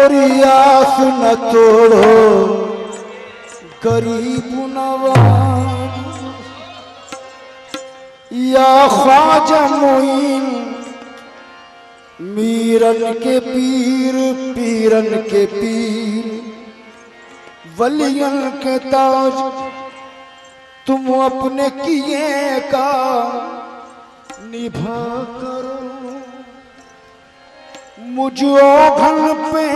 मोरी आस न तोड़ो गरीब नवाज या ख्वाजा मोइन मीरन के पीर पीरन के पीर वलियन के ताज तुम अपने किए का निभा करो मुझ ओघन पे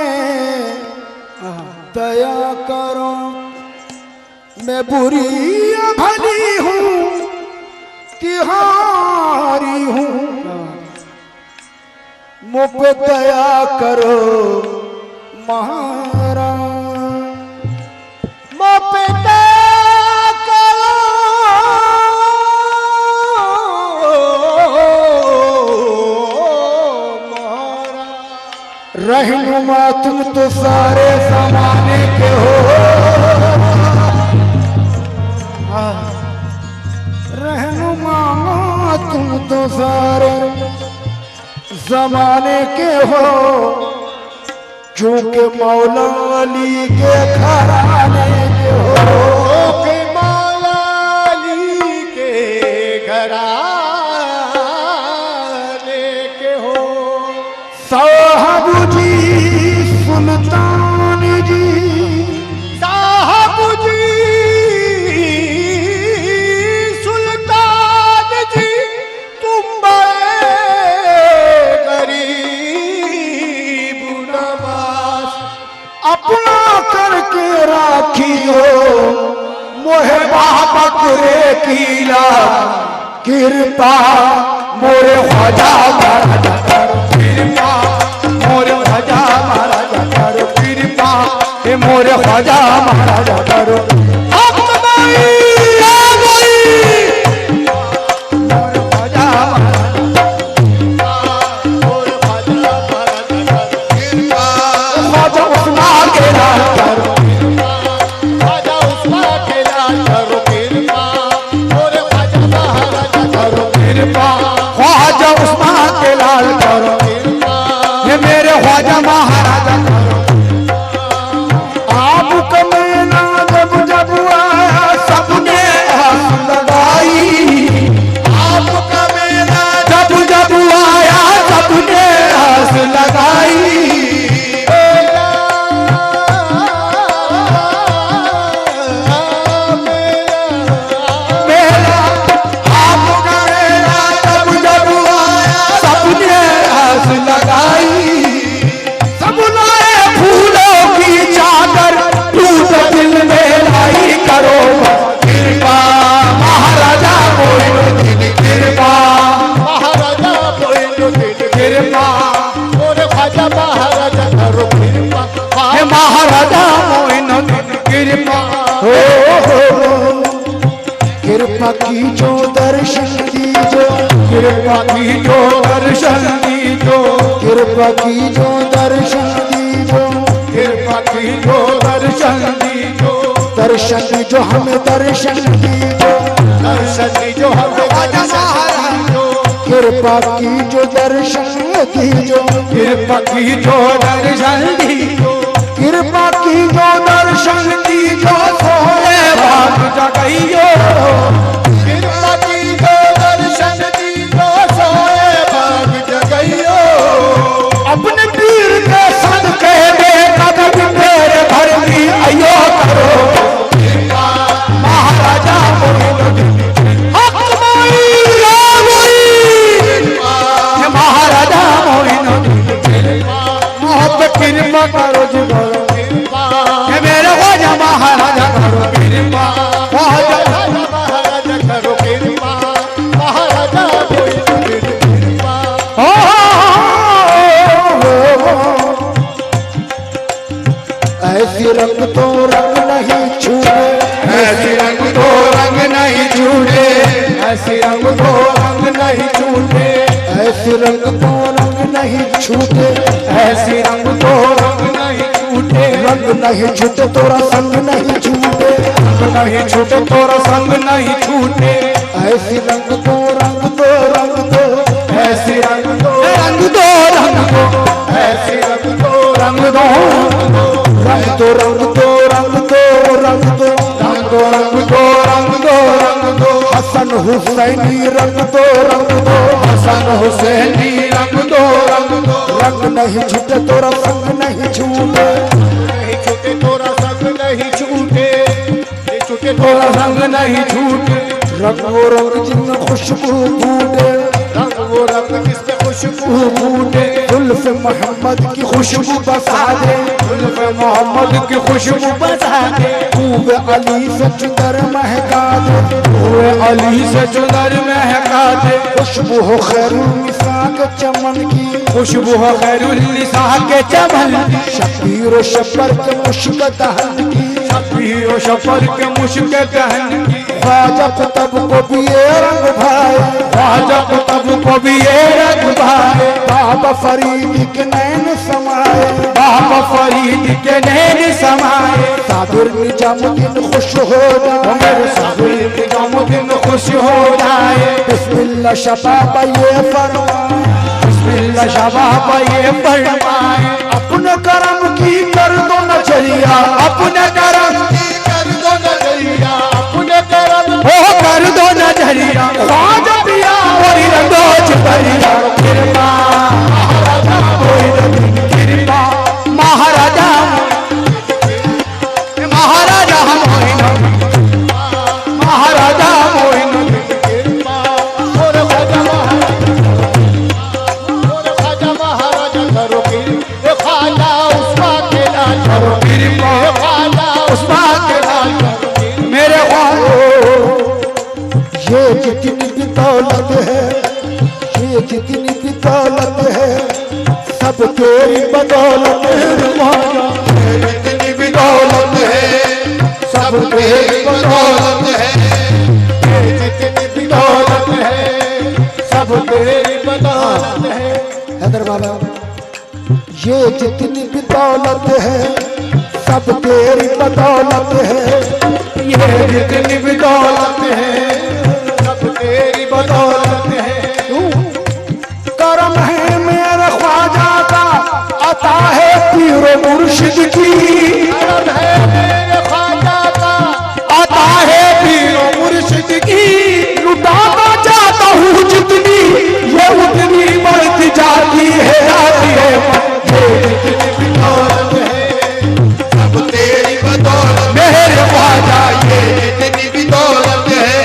दया करो मैं बुरी या भली हूँ कि हारी हूँ मुझ पे दया करो महाराज मुझ पे दया करो रहनुमा तुम तो सारे जमाने के हो रहनुमा तुम तो सारे जमाने के हो क्योंकि मौला अली के घराने के हो कि मौला अली के घराने के हो साहब जी सुल्तान जी साहब जी सुल्तान जी तुम बड़े गरीब नवाज अपना करके राखियो मोहे बकरे कीला कृपा मोरे ख्वाजा महाराजा कृपा मोरे ख्वाजा महाराजा करो कृपा हे मोरे ख्वाजा महाराजा करो ख्वाजा उस्मान के लाल करो ये मेरे ख्वाजा महाराजा करो आप कमेना जब जब आया सबने हंस लगाई आप कमेना जब जब आया सबने हंस लगाई महाराजा मोइनुद्दीन कृपा कृपा की जो दर्शन दीजो कृपा की जो दर्शन दीजो कृपा की जो दर्शन दीजो कृपा की जो दर्शन दीजो दर्शन दीजो हमें दर्शन दीजो दर्शन जो हमें कृपा की जो दर्शन दीजो कृपा की जो दर्शन दीजो कृपा की जो दर्शन दीजो सोए भाग जगइयो कृपा की जो दर्शन दीजो सोए भाग जगइयो अपने पीर के संग के कदम मेरे भर ली अयो करो महाराजा मोइनुद्दीन महाराजा मोइनुद्दीन कृपा करो जी बोलो ये मेरे ख्वाजा महाराजा करो कृपा ख्वाजा महाराजा करो कृपा महाराजा कृपा ऐसी रंग तो रंग नहीं छूटे ऐसी रंग तो रंग नहीं छूटे ऐसी रंग तो रंग नहीं छूटे ऐसी रंग तो रंग नहीं छूटे ऐसी रंग तो रंग नहीं छूटे रंग नहीं छूटे तोरा संग नहीं छूटे रंग नहीं छूटे तोरा संग नहीं छूटे ऐसी रंग तो रंग दो रंग दो ऐसी रंग दो रंग दो रंग दो ऐसी रंग दो रंग दो हसन हुसैनी रंग दो हसन हुसैनी रंग दो रंग नहीं छूटे तोरा संग नहीं छूटे नहीं छूटे तोरा संग नहीं छूटे नहीं छूटे तोरा संग नहीं छूटे रंग वो रंग जिनमें खुशबू फूटे रंग वो रंग जिसमें खुशबू फूटे जुल्फ मोहम्मद की खुशबू बसा दे जुल्फ मोहम्मद की खुशबू बसा दे खूब अली से चुदर महका दे हुए अली से चुदर महका दे खुशबू हो खैरुल निसा के चमन की खुशबू हो खैरुल निसा के चमन की शबीर शबर के मुश्क दहन की शबीर शबर के मुश्क दहन की ख्वाजा कुतुब को भी ये रंग भाए ख्वाजा कुतुब को भी ये रंग भाए बाबा फरीद के नैन समाए बाबा फरीद के नैन समाए सादुर निजामुद्दीन खुश हो जाए मेरे सादुर निजामुद्दीन खुश हो जाए बिस्मिल्लाह शबाब ये फरमाए बिस्मिल्लाह शबाब ये फरमाए अपने करम की कर दो नजरिया अपने करम की कर दो नजरिया अपने करम हो कर दो नजरिया ख्वाजा पिया और रंगोज परिया कृपा महाराजा मोइनुद्दीन कृपा महाराजा महाराजा मोइनुद्दीन महाराजा मोइनुद्दीन कृपा और ख्वाजा महाराजा करो कृपा ख्वाजा उस्मा के लाल करो कृपा ख्वाजा उस्मा के लाल करो मेरे ये जितनी भी दौलत है ये जितनी भी दौलत है सब तेरी बदौलत है जितनी भी दौलत है सब तेरी बदौलत है जितनी भी दौलत है सब तेरी बदौलत है हैदर बाबा ये जितनी भी दौलत है सब तेरी बदौलत है ये जितनी भी दौलत है सब तेरी बदौलत है करम है मेरे ख्वाजा का अता है पीर मुर्शिद की करम है मेरे ख्वाजा का आता है पीर मुर्शिद की लुटाना चाहता हूँ जितनी ये उतनी बढ़ती जाती है जितनी भी दौलत है सब तेरी बदौलत मेरे ख्वाजा ये जितनी भी दौलत है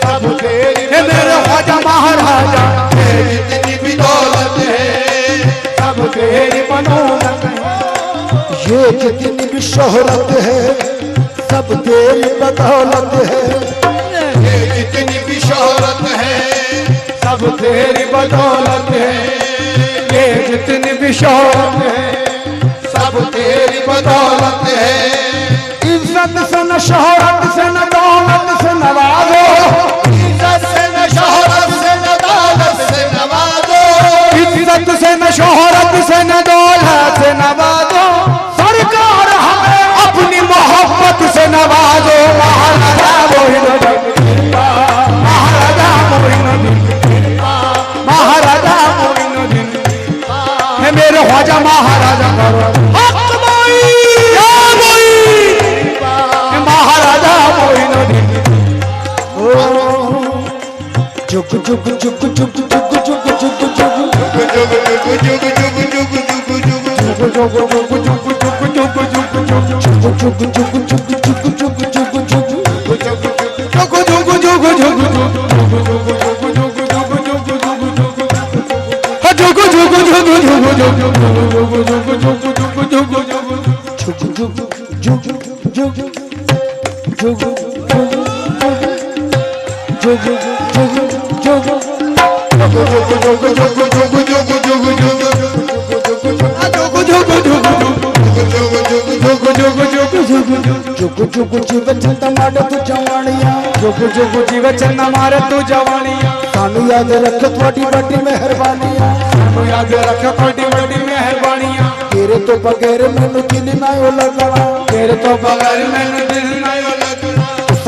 सब तेरी मेरे ख्वाजा महाराजा जितनी भी दौलत है सब तेरी बदौलत है ये जितनी भी शोहरत है सब तेरी बदौलत है ये जितनी भी शोहरत है सब तेरी बदौलत है ये जितनी भी शोहरत है सब तेरी बदौलत है इज्जत से न शोहरत से न दौलत से नवाजो इज्जत से न शोहरत से न दौलत से नवाजो इज्जत से न शोहरत से न दौलत से नवाजो सरकार हमें अपनी मोहब्बत से नवाजो महाराजा मोइनुद्दीन महाराजा मोइनुद्दीन महाराजा मोइनुद्दीन है मेरे ख्वाजा महाराजा महाराजा मोइनुद्दीन जुग जुग जुग जुग जुग जुग जुग जुग जीव चंदा मार तू जवानिया सानू याद रख थोड़ी बड़ी मेहरबानियां सानू याद रख थोड़ी बड़ी मेहरबानियां तेरे तो बगैर मैनू दिल ना लगना तेरे तो बगैर मैनू दिल नहीं लगना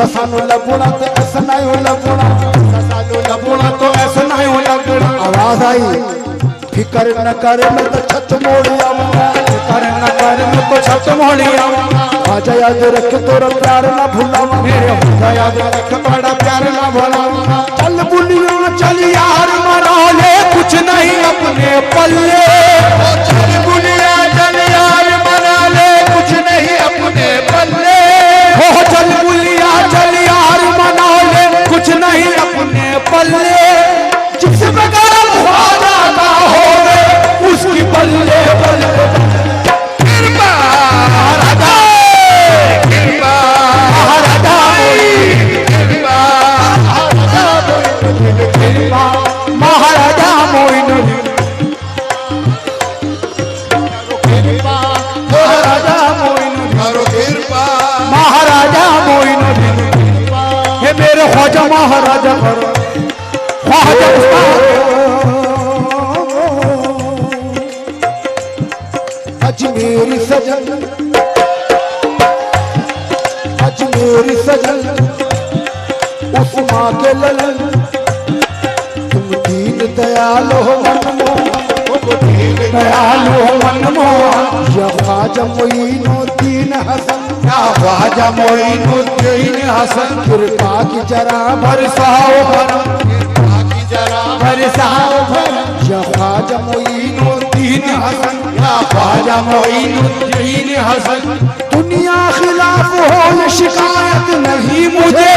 सानू लगना तो ऐसा नहीं लगना सानू लगना तो ऐसा नहीं लगना आवाज आई फिकर न कर मैं तो छत मोड़ आऊंगा कर न कर मैं तो छत मोड़ी आऊंगा ख्वाजा याद रख तोरा प्यार ना भुलावा मेरे ख्वाजा याद रख बड़ा प्यार ना भुलावा पल्ले। चल बुलिया चल यार मना ले कुछ नहीं अपने पल्ले। हो चल बुलिया चल यार मना ले कुछ नहीं अपने पल्ले। जिस प्रकार ख्वाजा का हो उसकी बल्ले बल्ले। कृपा महाराजा कृपा महाराजा कृपा कृपा महाराजा मोइनुद्दीन महाराजा मोइनुद्दीन करो कृपा महाराजा मोइनुद्दीन। हे मेरे ख्वाजा महाराजा करो ख्वाजा अजमेरी सजन अजमेरी सजन उस माँ के ललन। तुम दीन दयाल हो दयालु हो मनमोहन। या ख्वाजा मोइनुद्दीन हसन। या ख्वाजा मोइनुद्दीन हसन। कृपा की जरा बरसाओ भरम जरा बरसाओ भरम। या ख्वाजा मोइनुद्दीन हसन। या ख्वाजा मोइनुद्दीन हसन। दुनिया खिलाफ हो ये शिकायत नहीं मुझे।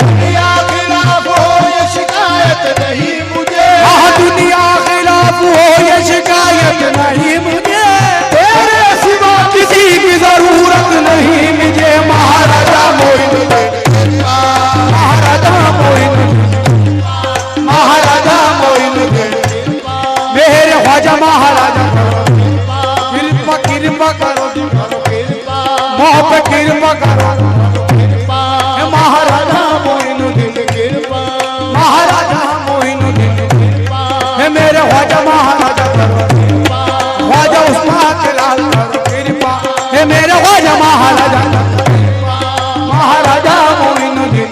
दुनिया खिलाफ हो ये शिकायत नहीं मुझे। दुनिया खिलाफ हो ये शिकायत नहीं मुझे। तेरे सिवा किसी की जरूरत नहीं मुझे। महाराजा मोइनुद्दीन महाराजा मोइनुद्दीन महाराजा मोइनुद्दीन। मेरे ख्वाजा महाराजा कृपा कृपा करो मोह पे कृपा करो। महाराजा मोइनुद्दीन महाराजा मोइनुद्दीन। हे मेरे ख्वाजा महाराजा करो ख्वाजा उस्मान के लाल करो कृपा। हे मेरे ख्वाजा महाराजा महाराजा मोइनुद्दीन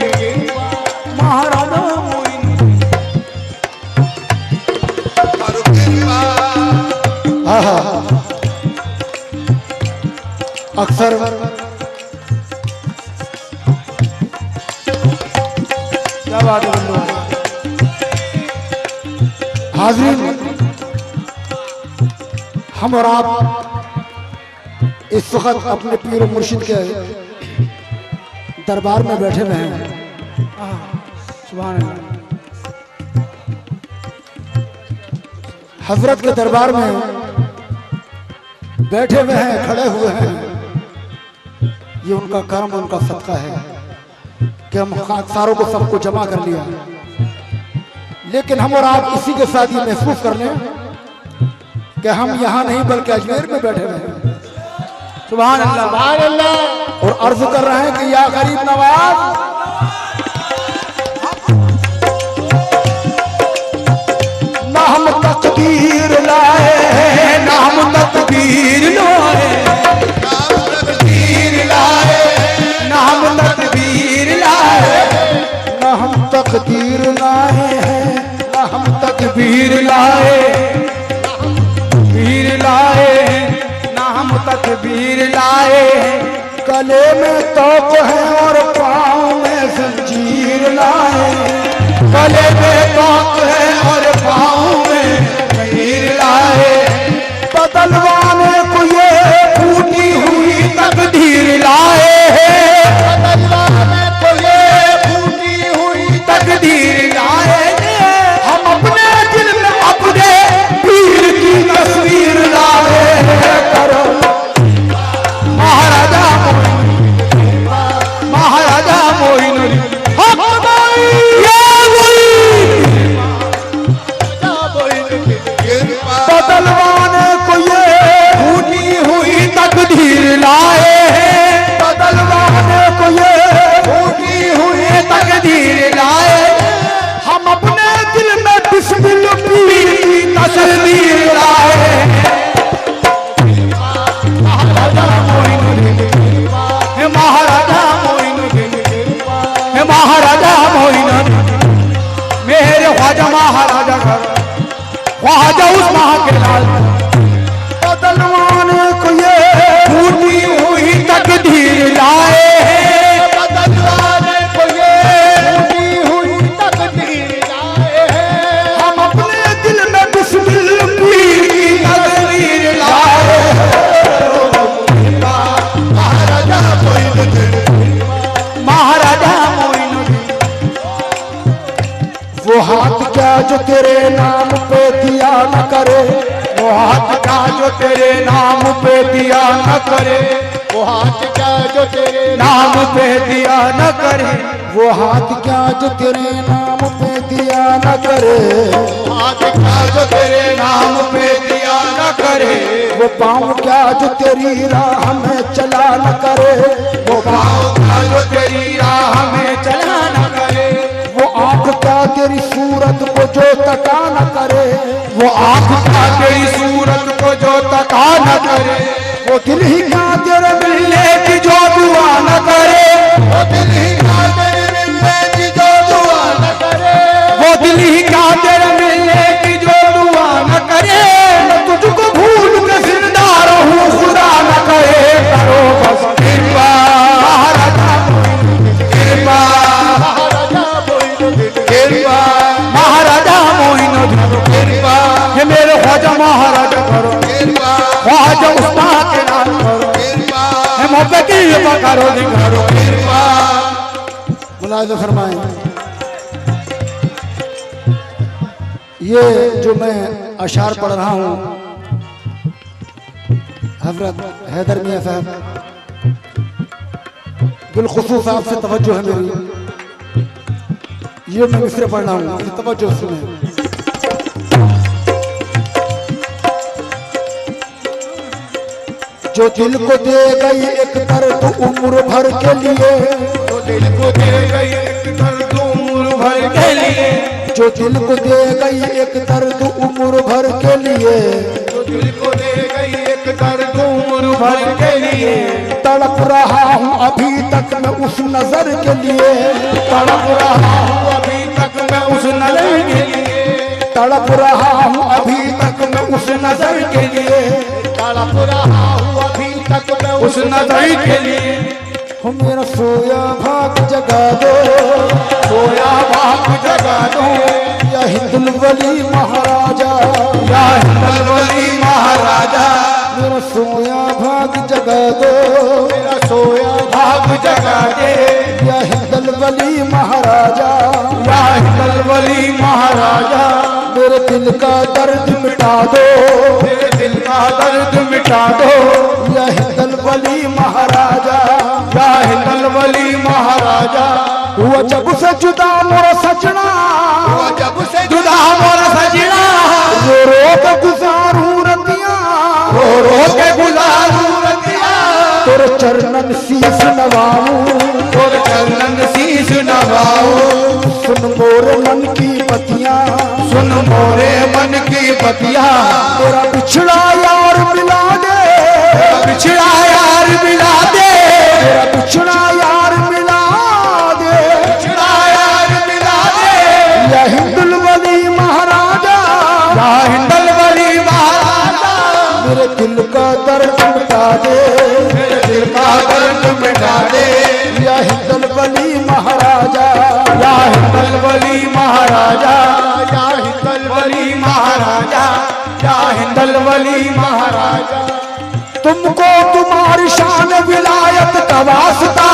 महाराजा मोइनुद्दीन। करो कृपा। अक्सर क्या बात है बंधु। हाजिर हम और आप इस वक्त अपने पीर और मुर्शिद के दरबार में बैठे हुए हैं। सुभान अल्लाह। हजरत के दरबार में बैठे हुए हैं खड़े हुए हैं। ये उनका कर्म उनका सदका है कि हम खाकसारों को सबको जमा कर लिया। लेकिन हम और आप इसी के साथ ये महसूस कर लें कि हम यहाँ नहीं बल्कि अजमेर में बैठे हुए हैं। सुभान अल्लाह। और अर्ज कर रहे हैं कि या गरीब नवाज ना हम तकदीर लाए ना हम तकदीर लाए ना हम तकदीर लाए ना हम तकदीर लाए हैं ना हम तकबीर लाए तकबीर लाए ना हम तकबीर लाए। गले में तोप है और पाँव में जंजीर लाए। गले में तोप है और पाँव में जंजीर लाए। बदलवाने को ये फूटी हुई तकदीर लाए बदलवाने को ये फूटी हुई तकदीर लाए। हम अपने दिल में अपने पीर की तस्वीर लाए। करो महाराजा महाराजा मोइनुद्दीन बदलवाने को ये फूटी हुई तकदीर लाए बदलवाने को ये फूटी हुई तकदीर लाए। हम अपने दिल में बिस्मिल पीर की तस्वीर लाए। महाराजा मोइनुद्दीन हे महाराजा मोइनुद्दीन हे महाराजा मोइनुद्दीन। मेरे ख्वाजा महाराजा घर ख्वाजा उस महा के लाल। बदलवाने को ये फूटी हुई तकदीर लाए बदलवाने को ये फूटी हुई तकदीर लाए। हम अपने दिल में बिस्मिल पीर जो तेरे नाम पे दिया न करे, वो हाथ क्या जो तेरे नाम पे दिया न करे, वो हाथ क्या जो तेरे नाम पे दिया न करे, वो हाथ क्या जो तेरे नाम पे दिया न करे, हाथ क्या जो तेरे नाम पे दिया न करे, वो पाँव क्या जो तेरी राह में चला न करे, वो पाँव क्या जो तेरी राह में चला न करे, वो आँख क्या तेरी सूरत को जो तका न करे, वो आँख क्या तेरी सूरत को जो तका न करे, वो दिल ही क्या तेरे मिलने की जो दुआ न करे, वो दिल ही क्या तेरे मिलने की जो दुआ न करे, वो दिल ही क्या तेरे मिलने की जो दुआ न करे, मैं तुझको भूल के जिंदा रहूं खुदा न करे, करो बस कृपा महाराजा कृपा महाराजा मोइनुद्दीन कृपा महाराजा मोइनुद्दीन कृपा, ये मेरे ख्वाजा महाराजा करो कृपा ख्वाजा उस्ताद के नाम करो, कृपा हे मोहब्बत की करो दिखारो कृपा। मुलाहिजा फरमाएं। ये जो मैं अशार पढ़ रहा हूँ हजरत हैदर मियां साहब, बिलखुसूस आपसे तवज्जो है मेरी, ये मैं मिसरे पढ़ रहा हूँ, तवज्जो सुने। जो दिल को दे गई एक दर्द उम्र भर के लिए, तो दिल को दे गई एक दर्द उम्र भर के लिए, जो दिल को दे गई एक दर्द उम्र भर के लिए, तो दिल को दे गई एक दर्द उम्र भर के लिए, तड़प रहा हूँ अभी तक मैं उस नजर के लिए, तड़प रहा हूँ अभी तक मैं उस नजर के लिए, तड़प रहा हूँ अभी तक मैं उस नजर के लिए, तड़प रहा हूँ अभी तक मैं उस नजर के लिए, हो मेरा सोया भाग जगा दो, सोया भाग जगा दो, या हिंदुल वली महाराजा, या हिंदुल वली महाराजा, मेरा सोया भाग जगा दो, मेरा सोया भाग जगा दे, या हिंदुल वली महाराजा, या हिंदुल वली महाराजा, मेरे दिल का दर्द मिटा दो, मेरे दिल का दर्द मिटा दो, या हिंदुल वली महाराजा, या हिंदुल वली महाराजा, हुआ जब से जुदा मोरा सजना, हुआ जब से जुदा मोर सजना, रो रो के गुजारूं रतियां, रो रो के गुजारू रतिया, तेरे चरणन शीश नवाऊं, तोर चरणन शीश नवाऊं, सुन मोरे मन की बतियां, सुन मोरे मन की बतिया, तेरा बिछड़ा यार मिला दे, बिछड़ा यार मिला दे, तेरा बिछड़ा यार मिला दे, बिछड़ा यार मिला दे, या हिंदुल वली महाराजा, या हिंदुल वली महाराजा, मेरे दिल का दर्द मिटा दे, मेरे दिल का दर्द मिटा दे, या हिंदुल वली महाराजा, या हिंदुल वली महाराजा, या हिंदुल वली महाराजा, या हिंदुल वली महाराजा, तुमको तुम्हारी शान विलायत का वास्ता,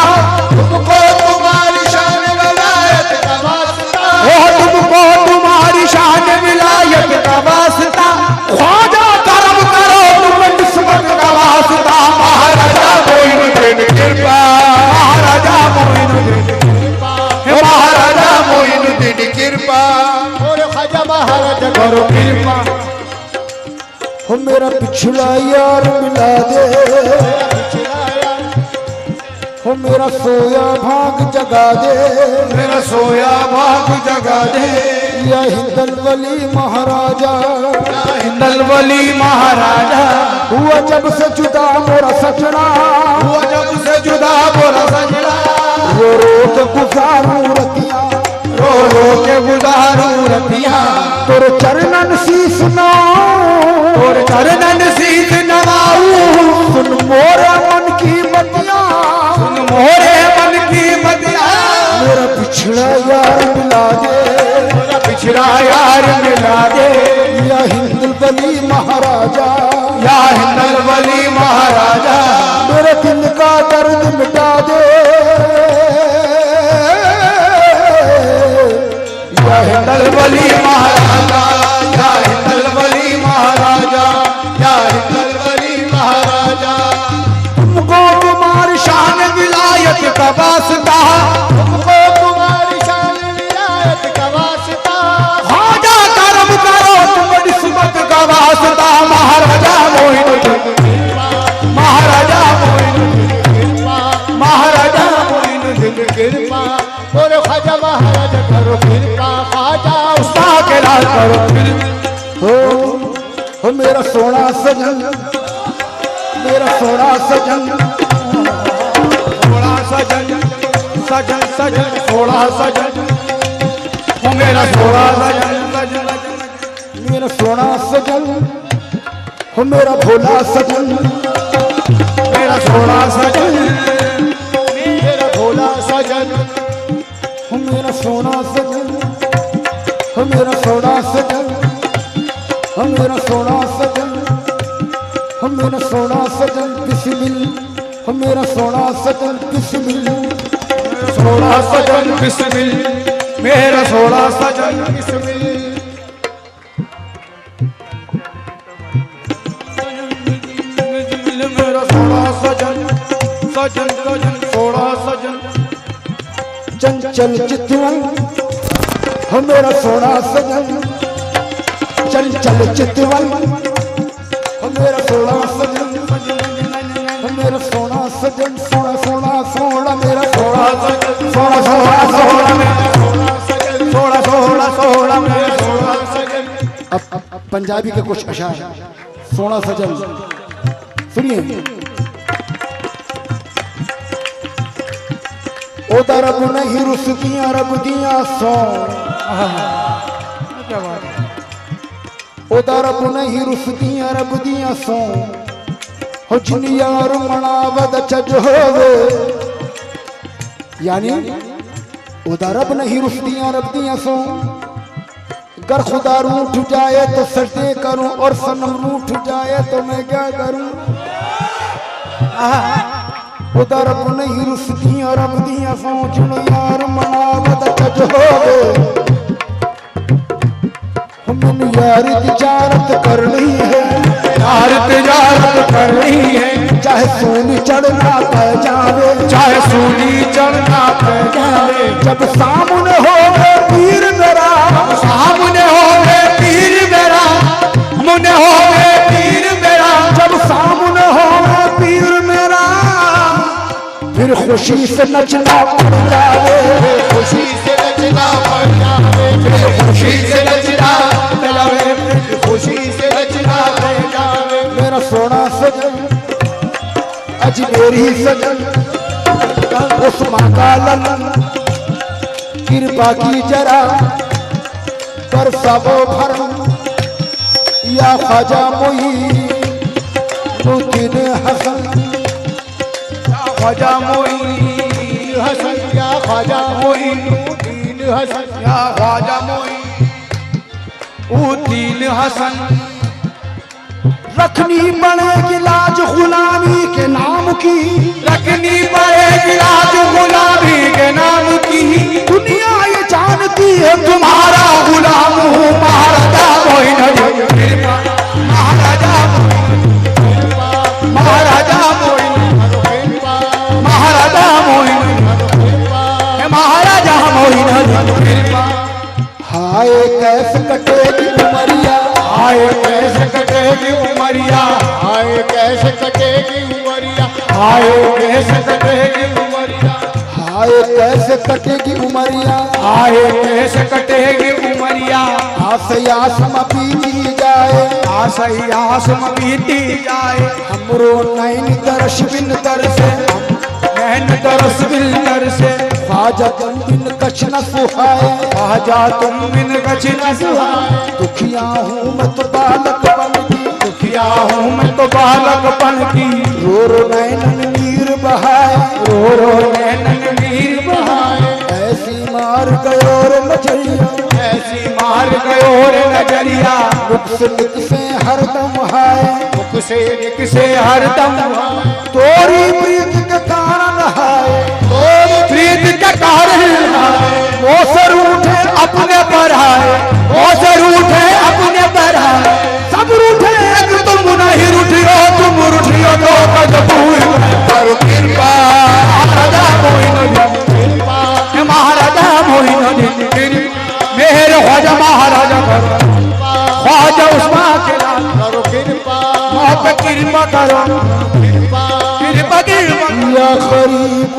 तुमको तुम्हारी शान विलायत का वास्ता, ओ तुमको तुम्हारी शान विलायत का वास्ता, ख्वाजा करम करो तुम किस्मत का वास्ता, महाराजा मोइनुद्दीन कृपा, महाराजा मोइनुद्दीन कृपा, महाराजा मोइनुद्दीन कृपा, और ख्वाजा महाराजा करो कृपा, हो मेरा पिछड़ा यार मिला दे, हो मेरा सोया भाग जगा दे, मेरा सोया भाग जगा दे, या हिंदुल वली महाराजा, हिंदुल वली महाराजा, हुआ जब से जुदा मोरा सजना, हुआ जब से जुदा मोरा सजना, रो रो के गुजारूं रतियां, रो रो के गुजारू रतिया, तेरे चरणन शीश नवाऊं, और चरणन शीश नवाऊं, सुन मोरा मन की बतियां, सुन मोरे मन की बतिया, मेरा पिछड़ा यार मिला दे, मेरा पिछड़ा यार मिला दे, या हिंदुल वली महाराजा, या हिंदुल वली महाराजा, मेरे दिल का दर्द मिटा दे, या हिंदुल वली महाराजा, दिन कृपा और ख्वाजा महाराज करो कृपा ख्वाजा उस्ताद के लाल करो हो मेरा सोना सजन, मेरा सोना सजन, सोना सजन सजन सजन सोना सजन, वो मेरा सोना सजन सजन, मेरा सोना सजन, हो मेरा भोला सजन, मेरा सोना सजन, मेरा भोला सजन हो मेरा सोना सजन, हो मेरा सोना सजन, हो मेरा सोना सजन, हो मेरा सोना सजन बिस्मिल, हो मेरा सोना सजन बिस्मिल, सोना सजन बिस्मिल, मेरा सोना सजन बिस्मिल मेरा सोना सजन सजन सजन सोना सजन, चंचल चितवन, हो मेरा सोना सजन, चंचल चितवन, हो मेरा सोना सजन, हो मेरा सोना सजन, सोना सोना सोना मेरा सोना सजन, सोना सोना सोना मेरा सोना सोना सोना मेरा सोना सजन अब पंजाबी के कुछ अशार सोना सजन सुनिए। ओ रब नहीं रुसदियां रब दियां सौ, क्या बात है, ओ रब नहीं रुसदियां रब दियां सौ, हो जिन यार मनावद चज होवे, यानी ओ रब नहीं रुसदियां रब दियां सौ, गर खुदा रूठ जाए तो सजदे करूं और सनम रूठ जाए तो मैं क्या करूं। खुदा रब नहीं रुसदियां रब दियां सौ, जिन यार मनावद चज होवे, हमने यार तिजारत करनी है, यार तिजारत करनी है, चाहे सोनी चढ़ना पै जावे, चाहे सूली चढ़ना पड़ जावे, जब सामने हो पीर मेरा, सामने हो गए पीर मेरा, मुने हो गए पीर मेरा, जब सामने हो पीर मेरा, फिर खुशी से नचना पड़ जावे, खुशी से नचना पड़ जावे, खुशी से नचना चलावे, खुशी से नचना पड़ जावे मेरा सोना सजन, अजमेरी सजन, उस माँ का ललन, कृपा की जरा कर सबो भरम, या ख्वाजा मुईनुद्दीन हसन, ख्वाजा मोइन हसन या ख्वाजा मोइनुद्दीन हसन या ख्वाजा मोइनुद्दीन हसन, रखनी पड़ेगी लाज गुलामी के नाम की, रखनी पड़ेगी लाज गुलामी के नाम की, दुनिया ये जानती है तुम्हारा गुलाम हूँ महाराजा मोइनुद्दीन, महाराजा महाराजा मोइन, महाराजा मोइन, महाराजा मोइनुद्दीन, हाय कैसे कटेगी उमरिया, आए कैसे कटेगी उमरिया, आए कैसे कटेगी उमरिया, आए कैसे कटेगी उमरिया, हाय कैसे कटेगी उमरिया, आए कैसे कटेगी उमरिया, आसयास बीती जाए, आसई आसम बीती जाए, हमरो नैन दर्श बिन तरसे, नैन तरस बिल तर से, ख्वाजा तुम बिन कछ न सुहाए, आजा तुम बिन कछ न सुहाए, दुखिया हूँ मैं तो बालक बन की, दुखिया हूँ मैं तो बालकपन की, रो रो नैनन नीर बहाए, रो रो नैनन नीर बहाए, ऐसी मार गयो रे नजरिया, ऐसी मार गयो रे नजरिया, मुख से निक से हरदम हाय, मुख से एक से हरदम तोरी प्रीत के कारण हाय, प्रीत का कारण मोसर उठे अपने पर आए, मोसर उठे अपने पर आए, सब रूठे तुम नहीं रूठियो, तुम रूठियो तो कजबूर करो कृपा, महाराजा मोइनुद्दीन, महाराजा मोइनुद्दीन, मेरे ख्वाजा महाराजा करो, ख्वाजा उस्मान के लाल करो कृपा, आप कृपा करो, कृपा कृपा कृपा या गरीब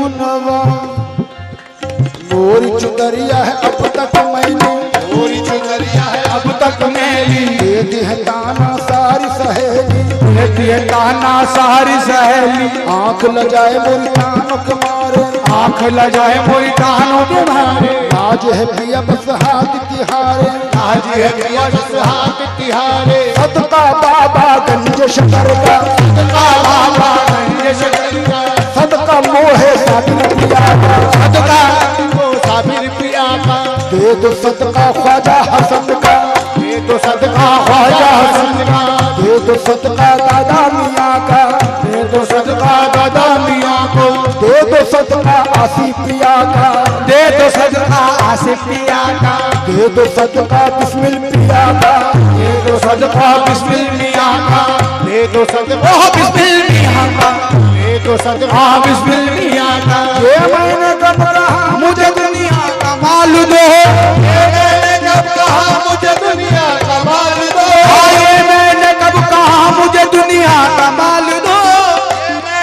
गोरी चुदरिया है अब तक मैंने, गोरी चुनरिया है अब तक मेरी देती है ताना सारी सहेली, देती है ताना सारी सहेली। आंख लजाए मोरी कानों के मारे, आंख लजाए मोरी कानों के मारे, आज है पिया बस हाथ तिहारे, आज है पिया बस हाथ तिहारे। सदका बाबा गंज शकर का, बाबा गंज शकर का, सदका मोहे साबिर पिया का, सदका वो साबिर पिया का, दे दो सदका ख्वाजा हसन का, ये तो सदका ख्वाजा हसन का, दे दो सदका दादा मियाँ का, दे दो सदका दादा मियाँ को, दे दो सदका आसी पिया का, दे दो सदका आसिफ पिया का, दे दो सदका बिस्मिल पिया का, दे दो सदका बिस्मिल मियाँ का, ये तो सदका, ओह बिस्मिल मियाँ का, ये तो सदका, हाँ बिस्मिल मियाँ का। ये मैंने कब रहा मुझे दुनिया का माल दो, मैंने जब कहा मुझे दुनिया का माल दो, आए मैंने कब कहा मुझे दुनिया का माल दो,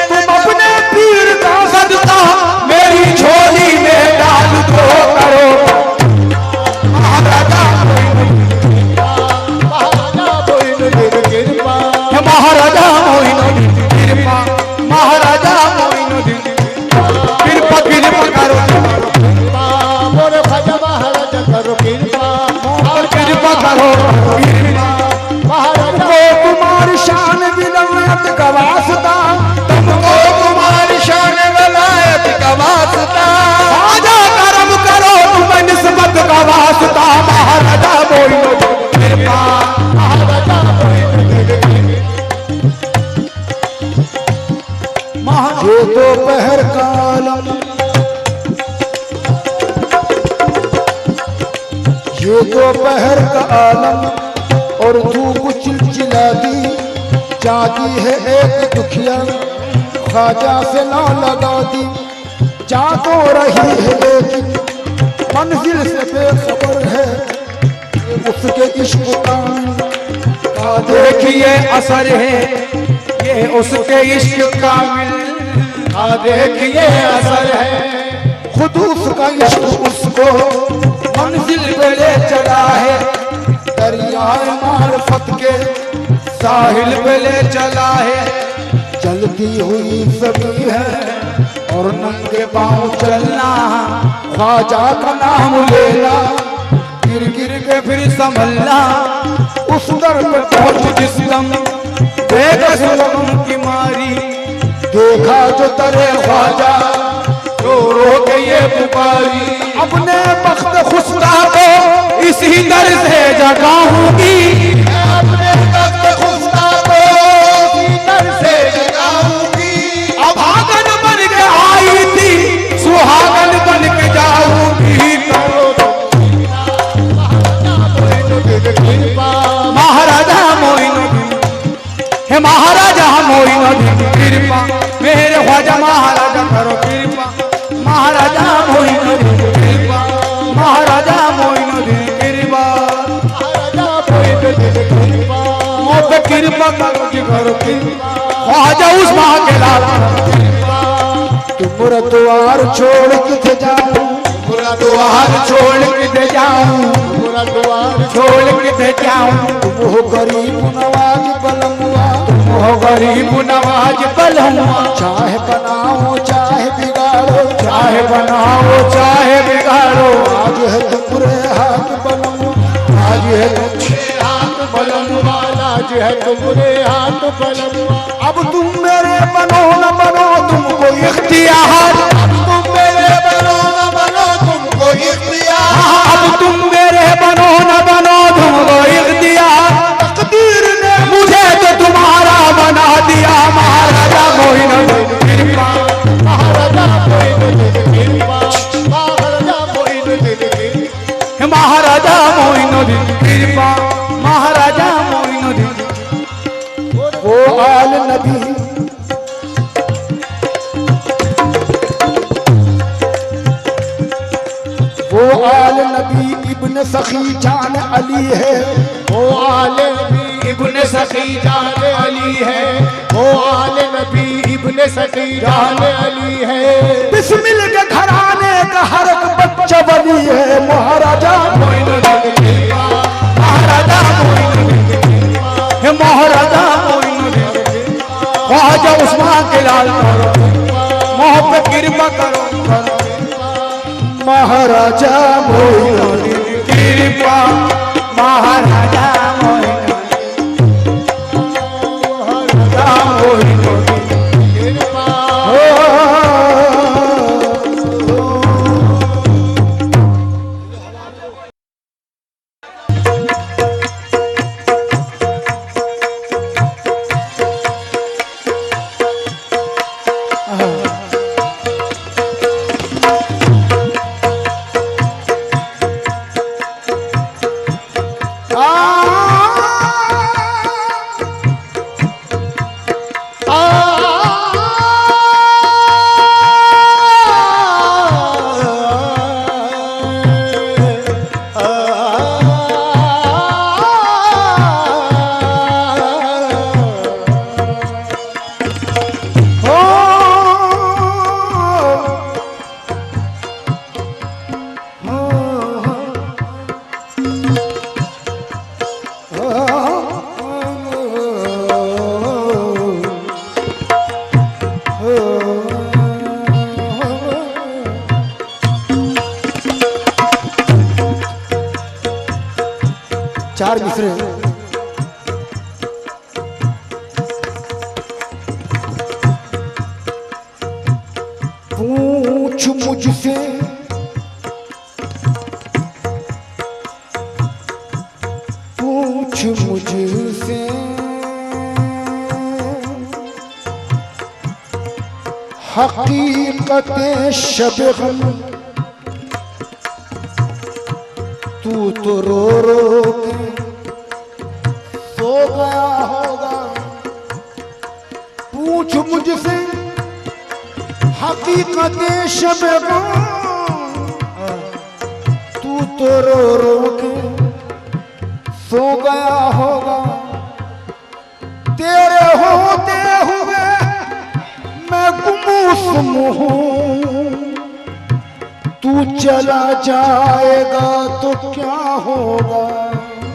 तुम अपने पीर का सदका मेरी झोली में डाल दो करो। महाराजा महाराजा मोइनुद्दीन कृपा, महाराजा मोइनुद्दीन कृपा, महाराजा मोइनुद्दीन कृपा कृपा करो, मोर भज महाराज करो कृपा, कृपा करो कृपा। महाराजा को तुम्हारी शान विलायत का वास्ता, तुमको तुम्हारी शान वलायत का वास्ता, आजा करम करो तुम निस्बत का वास्ता। महाराजा मोइनुद्दीन कृपा, महाराजा मोइनुद्दीन ये दोपहर का आलम, ये दोपहर का आलम और धूप चिलचिला दी, जाती है एक दुखिया ख्वाजा से ना लगा दी, जा तो रही है लेकिन मंजिल से बेखबर है, ये उसके इश्क का देखिए असर है ये उसके इश्क का देखिए असर है, खुद उसका इश्क उसको मंजिल पे ले चला है, दरियाए मार्फत के साहिल पे ले चला है, चलती हुई सभी है और नंगे पांव चलना ख्वाजा का नाम लेना, गिर गिर के फिर संभलना, उस दर पे पहुंच जिस दम देख सुगम की मारी, देखा जो तरे ख्वाजा रो रो के ये पुकारी, अपने वक्त खुशरा को इसी दर से जगाऊंगी, अपने तख्त खुदा को सीतर से जगाऊंगी, अभागन बन के आई थी सुहागन बन के जाऊंगी। कृपा, महाराजा मोइनुद्दीन हे महाराजा मोइनुद्दीन कृपा, मेरे ख्वाजा महाराजा करो कृपा, महाराजा मोइनुद्दीन कृपा, महाराजा मोइनुद्दीन कृपा, महाराजा मोइनुद्दीन कृपा, मोह पे कृपा करो कि करो कृपा, ख्वाजा उस माँ के लाल तुमरा द्वार छोड़ के जाऊं, पूरा द्वार छोड़ के दे जाऊं, पूरा द्वार छोड़ के दे जाऊं, तुम हो गरीब नवाज बलमुआ, हो गरीब नवाज बलहुआ, चाहे बनाओ चाहे बिगाड़ो, चाहे बनाओ चाहे बिगाड़ो, आज है तुमरे हाथ बलमुआ, आज है हाथ बलम वाला जो है तुमरे हाथ बलम, अब तुम मेरे बनो न बनो तुमको इख्तियार, तुम मेरे बनो न बनो तुमको इख्तियार, अब तुम मेरे बनो न बनो तुमको इख्तियार, तकदीर ने मुझे तो तुम्हारा बना दिया। महाराजा मोइनुद्दीन कृपा, महाराजा मोइनुद्दीन कृपा, महाराजा मोइनुद्दीन कृपा, महाराजा मोइनुद्दीन कृपा, महाराजा मोइनुद्दीन वो आल नबी वो आल नबी इब्न सखी जान अली है, वो आले नबी इब्ने सखी जान अली है, वो आले नबी इब्ने सखी जान अली है, बिस्मिल के घराने का हर एक दयाल करो, मोह पे कृपा करो, महाराजा मोहिनी कृपा महाराजा मोहिनी, महाराजा मोहिनी कृपा चार मिसरे पूछ मुझसे पूछ मुझसे हकीकत शब गम तू तो रो रो के सो गया होगा। पूछ मुझसे हकीकत शब गम तू तो रो रो के सो गया होगा। तेरे होते हुए मैं गुमसुम हूँ, तू चला जाएगा तो क्या होगा।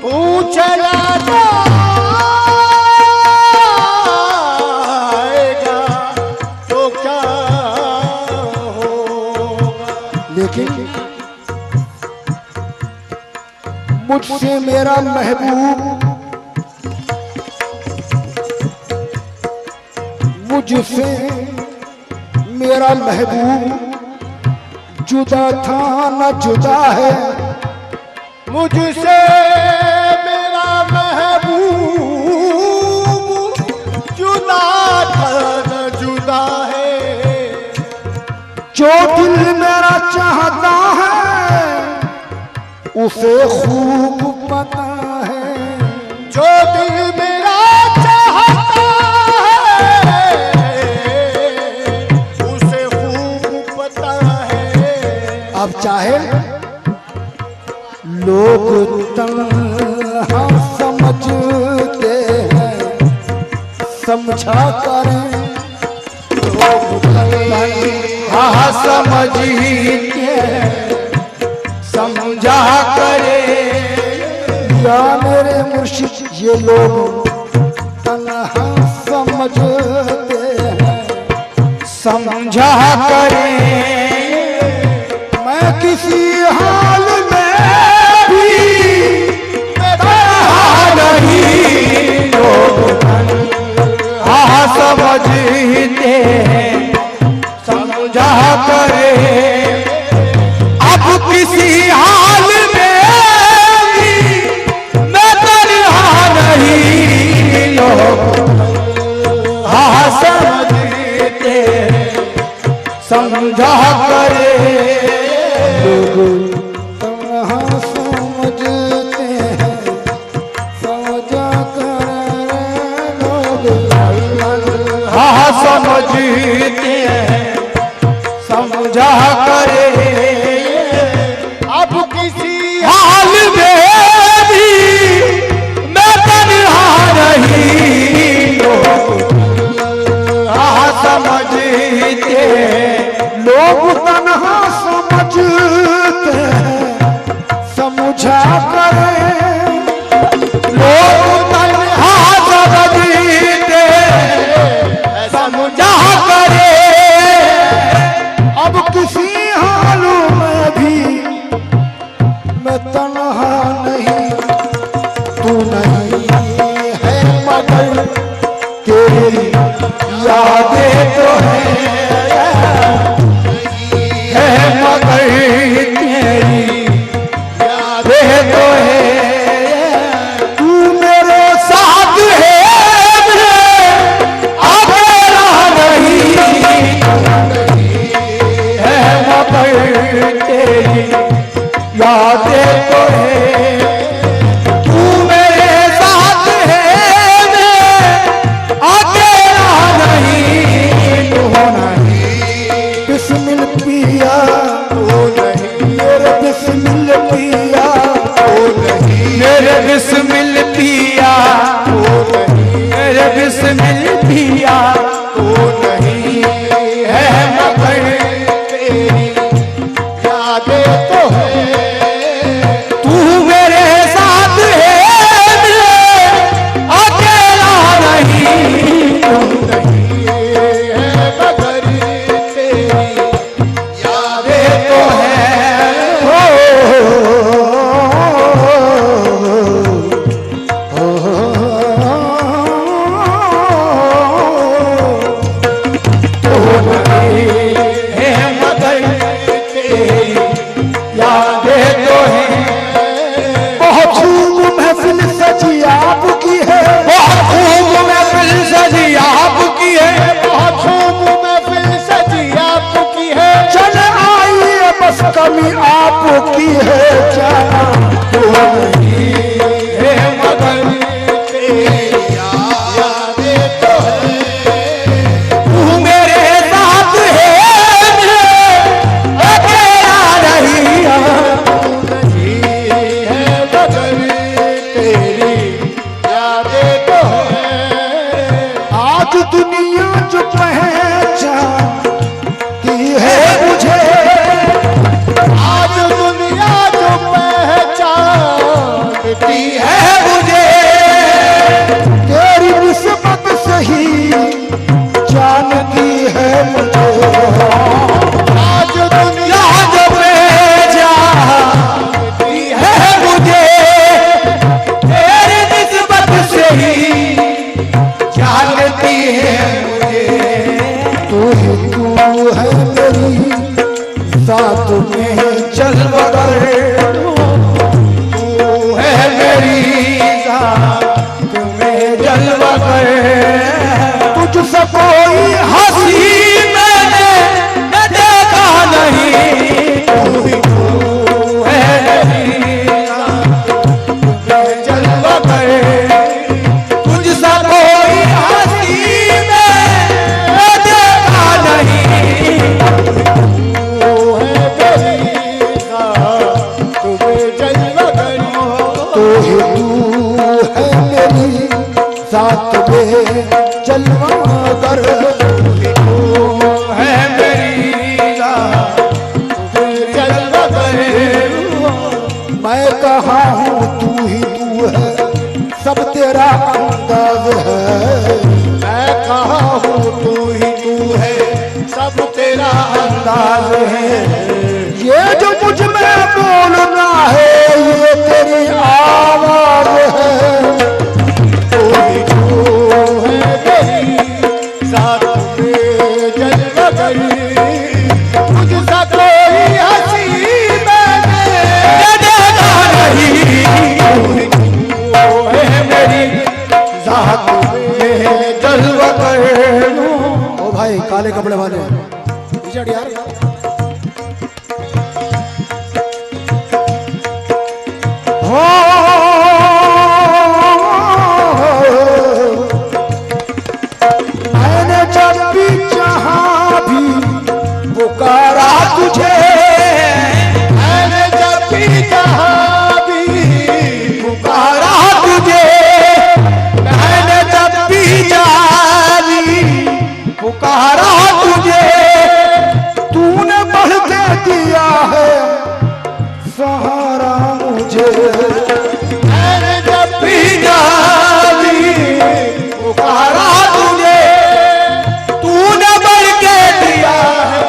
तू चला जाएगा तो क्या होगा। लेकिन मुझसे मेरा महबूब, मुझसे मेरा महबूब जुदा था न जुदा है। मुझसे मेरा महबूब जुदा था न जुदा है। जो दिल मेरा चाहता है उसे खूब पता है। जो दिल मेरा चाहता है उसे खूब पता है। अब चाहे लोग तन्हा समझते हैं, समझा करें। लोग हाँ समझते हैं, समझा करे। या मेरे मुर्शिद ये लोग तन्हा समझते हैं, समझा करे। मैं किसी हाल में भी तन्हा नहीं, लोग हाँ समझते हैं, समझा करे। अब किसी हाल में भी मैं तन्हा नहीं, लोग हाँ समझते हैं, समझा करे। लोग तन्हा समझते हैं, समझा कर लोग हाँ समझते हैं, समझा करे। अब किसी हाल में भी मैं तन्हा नहीं, लोग हाँ समझते हैं, लोग तन्हा समझते हैं, तेरी यादें तो है, तू मेरे साथ है मैं अकेला नहीं, तू नहीं। बिस्मिल पिया ओ नहीं, मेरे बिस्मिल पिया ओ नहीं, मेरे बिस्मिल पिया, ओ नहीं, मेरे बिस्मिल पिया, ओ नहीं है मगर तेरी यादें तो है, तू मेरे साथ है मैं अकेला नहीं, नहीं है मगर तेरी यादें तो है मगर तेरी यादें तो है। बहुत खूब महफिल सजी आपकी है, बहुत खूब महफिल सजी आपकी है, बहुत खूब महफिल सजी आपकी है, चल आइए बस कमी आपकी है, जाना है मगर तेरी यादें तो है, तू मेरे साथ है मैं अकेला नहीं, नहीं है मगर तेरी यादें तो है, आज दुनिया जो पहचानती है मुझे, आज दुनिया जो पहचानती है, है मुझे तेरी निस्बत से ही जानती है मुझे, आज दुनिया यहाँ जो जानती है मुझे, तेरी निस्बत से ही जानती है मुझे, तू ही तू है मेरी साथ में चल बगर, तू है मेरी साथ में जलवा कर, तुझसे कोई हंसी मैंने न देखा नहीं, तू है मेरी साथ में जलवा कर, तुझसे कोई हंसी मैं न देखा नहीं, वो है तेरी साथ तुम्हें जलवा करी, तू ही तू है मेरी साथ में चलवा कर, है मेरी साथ में जलवा कर, मैं कहा हूँ तू ही तू है, सब तेरा अंदाज है, मैं कहा हूँ तू ही तू है, सब तेरा अंदाज है, ये जो मुझ में बोलना है ये तेरी आवाज है, तू ही तू है तेरी साथ में जलवा करी, मुझसा कोई हंसी मैंने न देखा नहीं, वो है मेरी साथ में जलवा कर, ओ भाई काले कपड़े वाले पीछे हट यार, मैंने जब भी जहां भी पुकारा तुझे, मैंने जब भी जहाँ भी पुकारा तुझे, मैंने जब भी जानी पुकारा तुझे, तूने बढ़ के दिया है सहारा मुझे, मैंने जब भी भी जानी पुकारा तुझे, तूने बढ़ के दिया है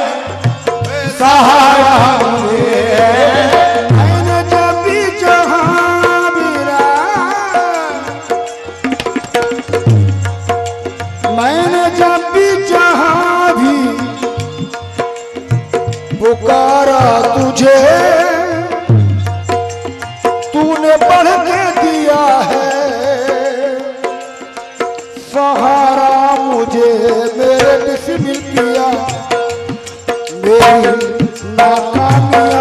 सहारा मुझे, मैंने जब भी जहां भी मैंने जब भी जहां भी पुकारा तुझे, तूने बढ़ के दिया है सहारा मुझे, मेरे बिस्मिल पिया मेरी नाकामियां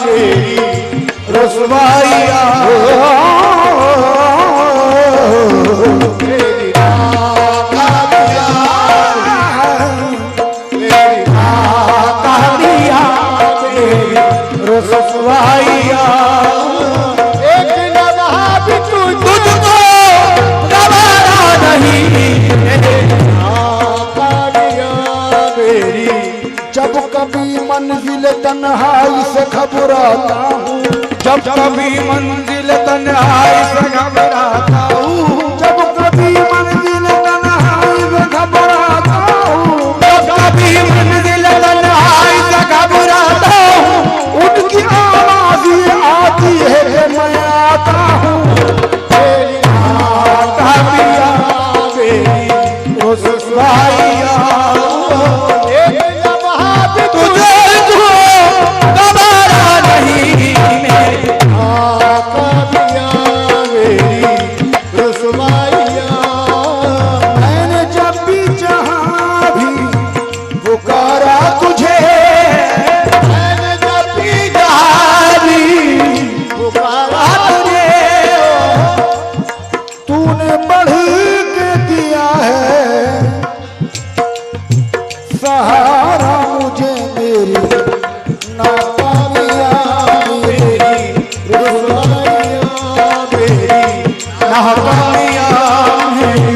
मेरी रुसवाइया मेरी नाकामिया मेरी नाकामिया मेरी रुसवाइया एक लम्हा भी तुझको गवारा नहीं नाकामिया मेरी जब कभी मंजिल तन्हाई से घबराता हूँ, जब कभी मंजिल तन्हाई से घबराता हूँ, जब कभी मंजिल तन्हाई से घबराता हूँ, जब कभी मंजिल तन्हाई से घबराता हूँ, उनकी आवाज ये आती है कि मैं आता हूँ। मेरी नाकामिया मेरी रुसवाइया एक लम्हा भी तुझको गवारा नहीं मेरे नाकामिया मेरी रुसवाइया मैंने जब भी जहाँ भी पुकारा तुझे, मैंने जब भी जानी पुकारा तूने बढ़ के दिया है सहारा मुझे मेरी नाकामिया मेरी रुसवाइया मेरी नाकामिया मेरी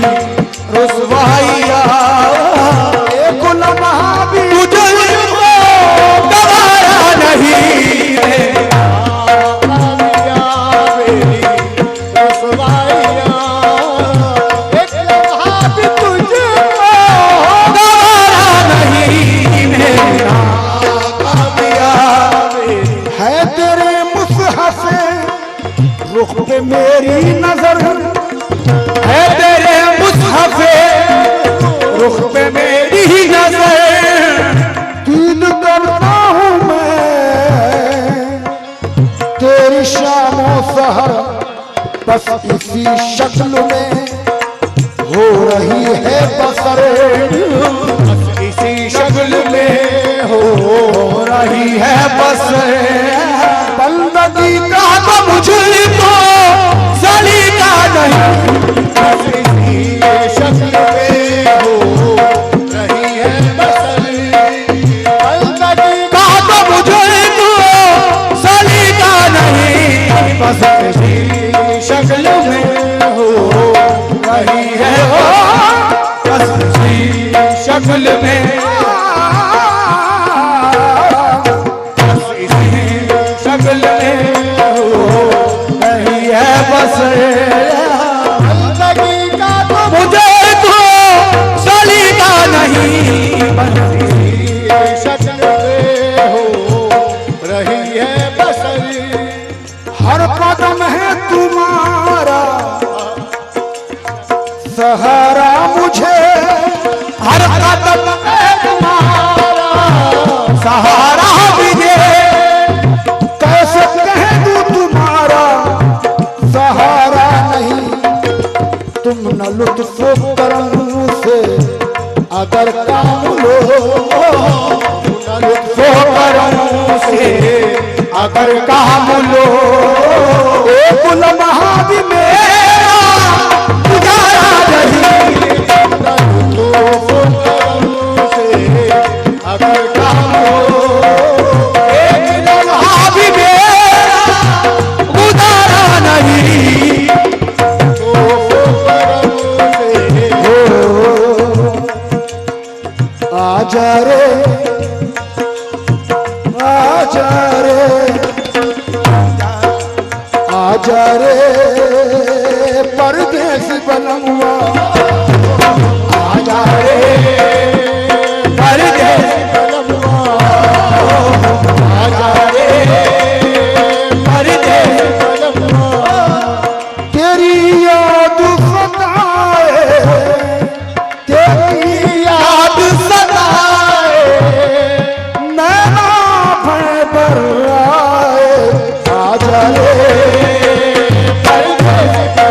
रुसवाइया एक लम्हा भी तुझको गवारा नहीं मेरे नाकामिया मेरी रुसवाइया एक लम्हा भी तुझको गवारा नहीं मेरा नाकामिया मेरी है तेरे मुसहफ रुख पे मेरी नजर, है तेरे मुसहफ रुख पे मेरी नजर दीद करता हूँ मैं तेरी शामों सहर, बस इसी शक्ल में हो रही है बसर, इसी शक्ल में हो रही है बस बंदगी का तो मुझको सलीका नहीं इसी शक्ल में हो रही है बसर बंदगी का तो मुझको सलीका नहीं बस इसी शक्ल में हो रही है वो बस इसी शक्ल में इसी शक्ल में हो रही है बस बंदगी का तो मुझे तो सलीका नहीं बस इसी शक्ल में हो रही है बसर हर कदम है तुम्हारा सहारा मुझे, हर कदम पे तुम्हारा सहारा मुझे कैसे कह दूं तुम्हारा सहारा नहीं, तुम न लुत्फ करम से अगर काम लो, तो करूं से अगर काम लो एक लम्हा भी मेरा गुजारा नहीं, तो करम से अगर काम हो एक लम्हा भी मेरा गुजारा नहीं तो करम से आजा रे आजा रे आजा रे परदेसी बनमुआ, आजा रे परदेसी आजा रे परदेसी तेरी याद सताए, तेरी याद सताए नैना भय पर आए, आजा रे परदेसी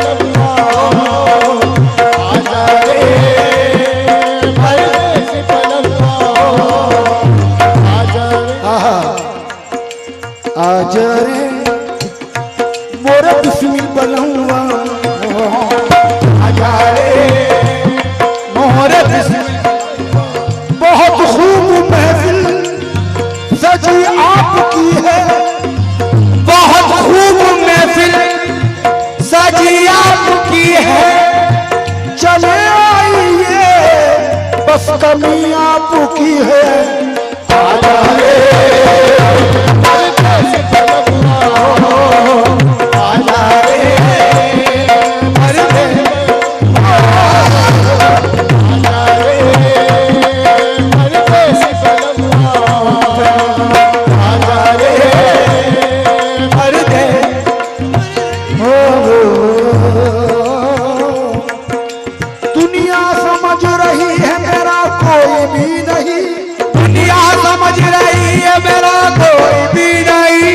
आजा रे मोरे बिस्मिल बनहुआ आजा रे मोहरे बिस्मिल। बहुत खूब महफिल सजी आपकी है बहुत खूब महफिल सजी आपकी है। चले आइए बस कमी आपकी है आजा रे आजा रे मर्दे मर्दे दुनिया समझ रही है मेरा कोई भी नहीं दुनिया समझ रही है मेरा कोई भी नहीं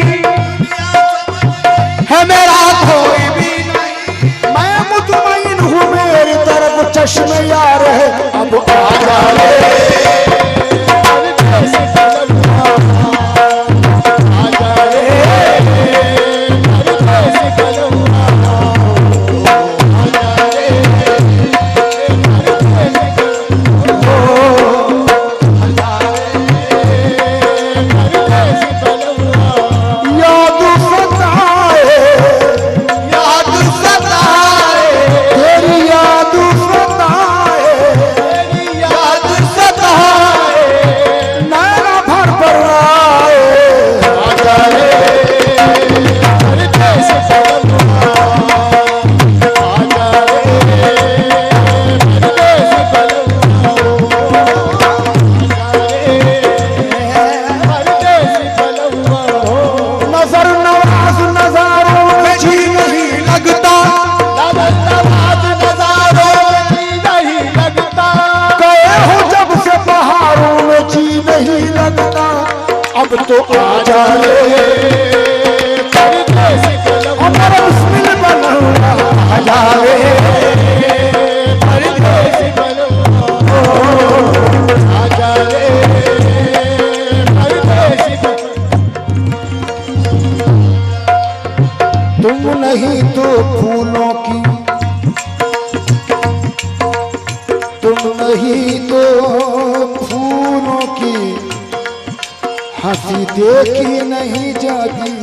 है मेरा कोई भी नहीं। मैं मुतमईन हूँ मेरी तरफ चश्मे यार है अब आजा रे याद सताए याद सताए तेरी याद सताए याद सताए नैना भर पर आए आजा रे नजर नवाज नजारों में जी नहीं लगता गए हो जब से पहाड़ों में जी नहीं लगता अब तो आजा रे हमारा बिस्मिल बनहुआ आजा रे तुम नहीं तो फूलों की तुम नहीं तो फूलों की हंसी देखी नहीं जाती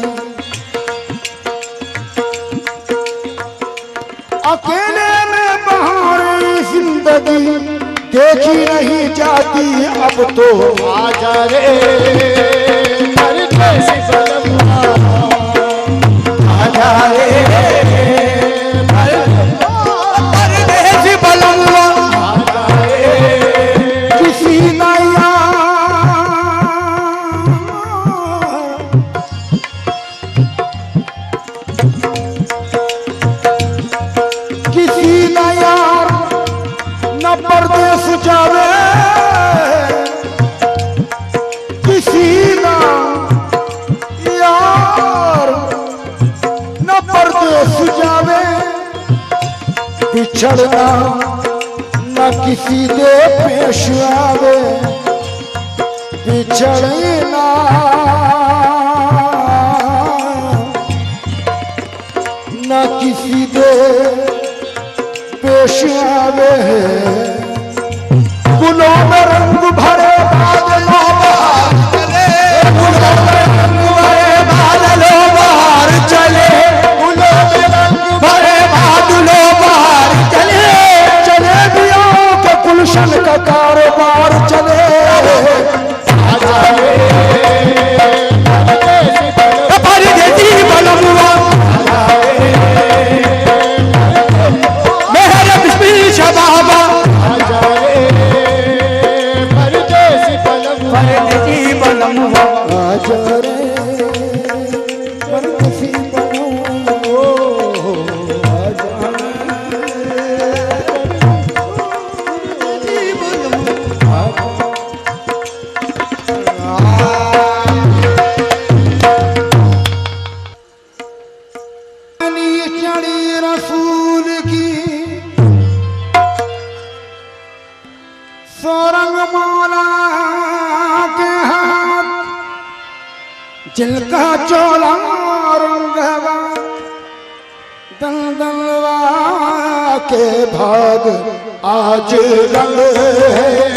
अकेले में बहारें जिंदगी देखी नहीं जाती अब तो आजा रे आजा रे परदेसी बलुआ किसी नया किसी नया न परदेस जावे किसी ना यार न परदेस जावे बिछड़ना न किसी दे पेश आवे बिछड़ना न किसी दे पेश आवे गुलों में रंग भरे बादलों बहार चले गुलों में रंग भरे बादलों बहार चले गुलों में रंग भरे बादलों बहार चले चले दिया के गुलशन का कारोबार चले परदेसी बलुआ मेरे बिस्मिल शबाबा आजा रे जिनका चोला रंगवा दलदलवा के भाग आज रंग है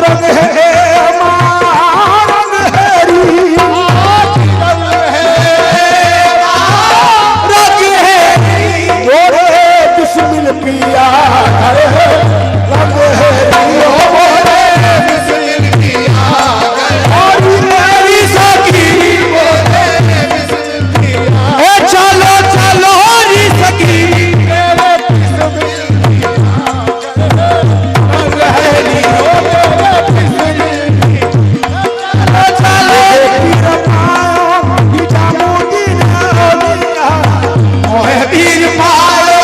रंग पीर पायो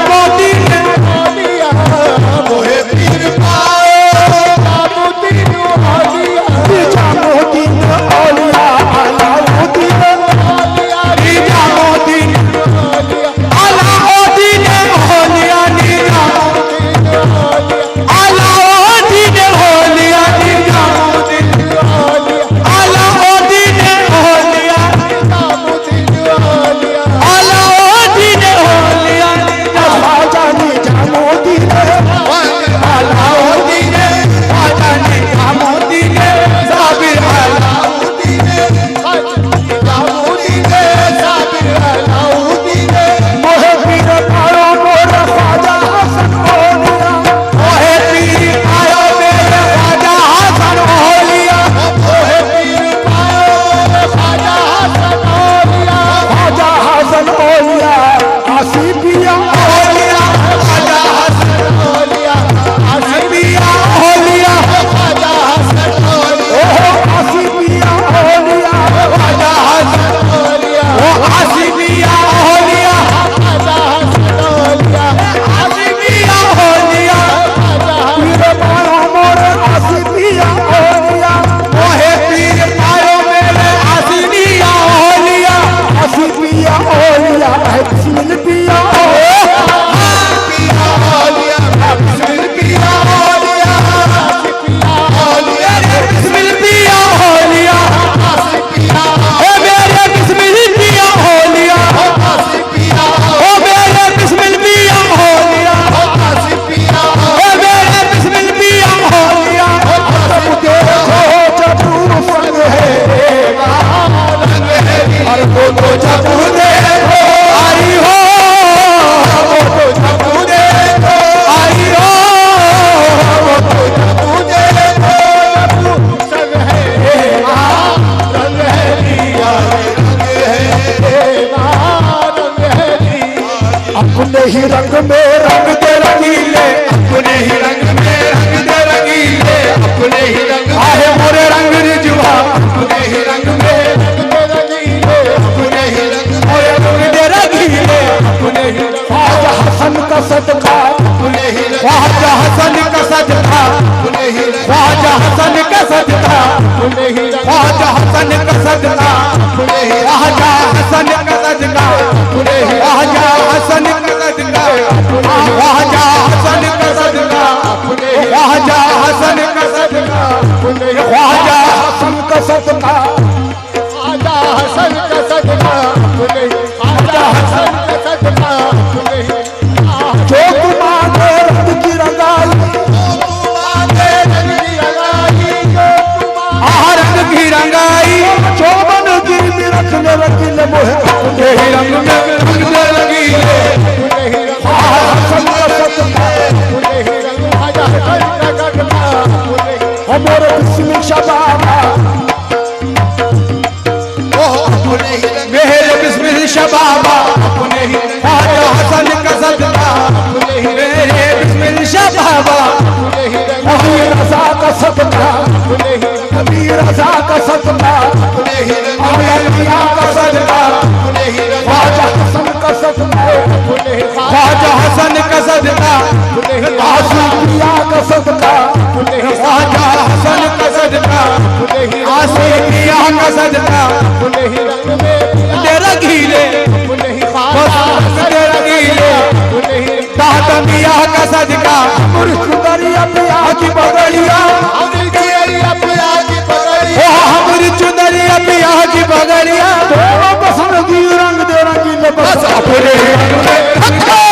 मोती अपने ही रंग में रंग दे रंगीले, अपने ही रंग में रंग दे रंगीले, अपने ही रंग आहे मोरे रंग रिजुआ, अपने ही रंग में रंग दे रंगीले, अपने ही रंग मोरे रंग दे रंगीले, अपने ही ख्वाजा हसन का सदका, अपने ही ख्वाजा हसन का सदका, अपने ही ख्वाजा हसन का सदका, अपने ही ख्वाजा हसन का सदका, अपने ही ख्वाजा हसन का सदका, अपने ही ख्वाजा हसन का सदका, ख्वाजा हसन का सदका, ख्वाजा हसन का सदका, ख्वाजा हसन का सदका, आजा हसन का सदका अपने आजा हसन का सदका अपने जो तुम आगे रंग की रंगाई, रंग की रंगाई, चौबन गिर रखने रखने मोहे अपने ही रंग में रंग दे रंगीले, हसन का सदका, हमारे बिस्मिल शबाबा, मेरे बिस्मिल शबाबा, ख्वाजा हसन का सदका, मेरे बिस्मिल शबाबा, अमीर रजा का सदका, अमीर रजा का सदका, अमीर का सदका, ख्वाजा हसन का सदका, ख्वाजा हसन का सदका, आसिफिया का सदका, ख्वाजा हसन का सदका, आसिफिया का सदका, दे रंगीले, दे रंगीले, दादा मिया का सदका, मुर्शुदरिया पिया की बगड़िया, ओ हमरी चुनरिया पिया की बगड़िया, दोनों पसंद की रंग दे रंगीले, बस अपने ही रंग में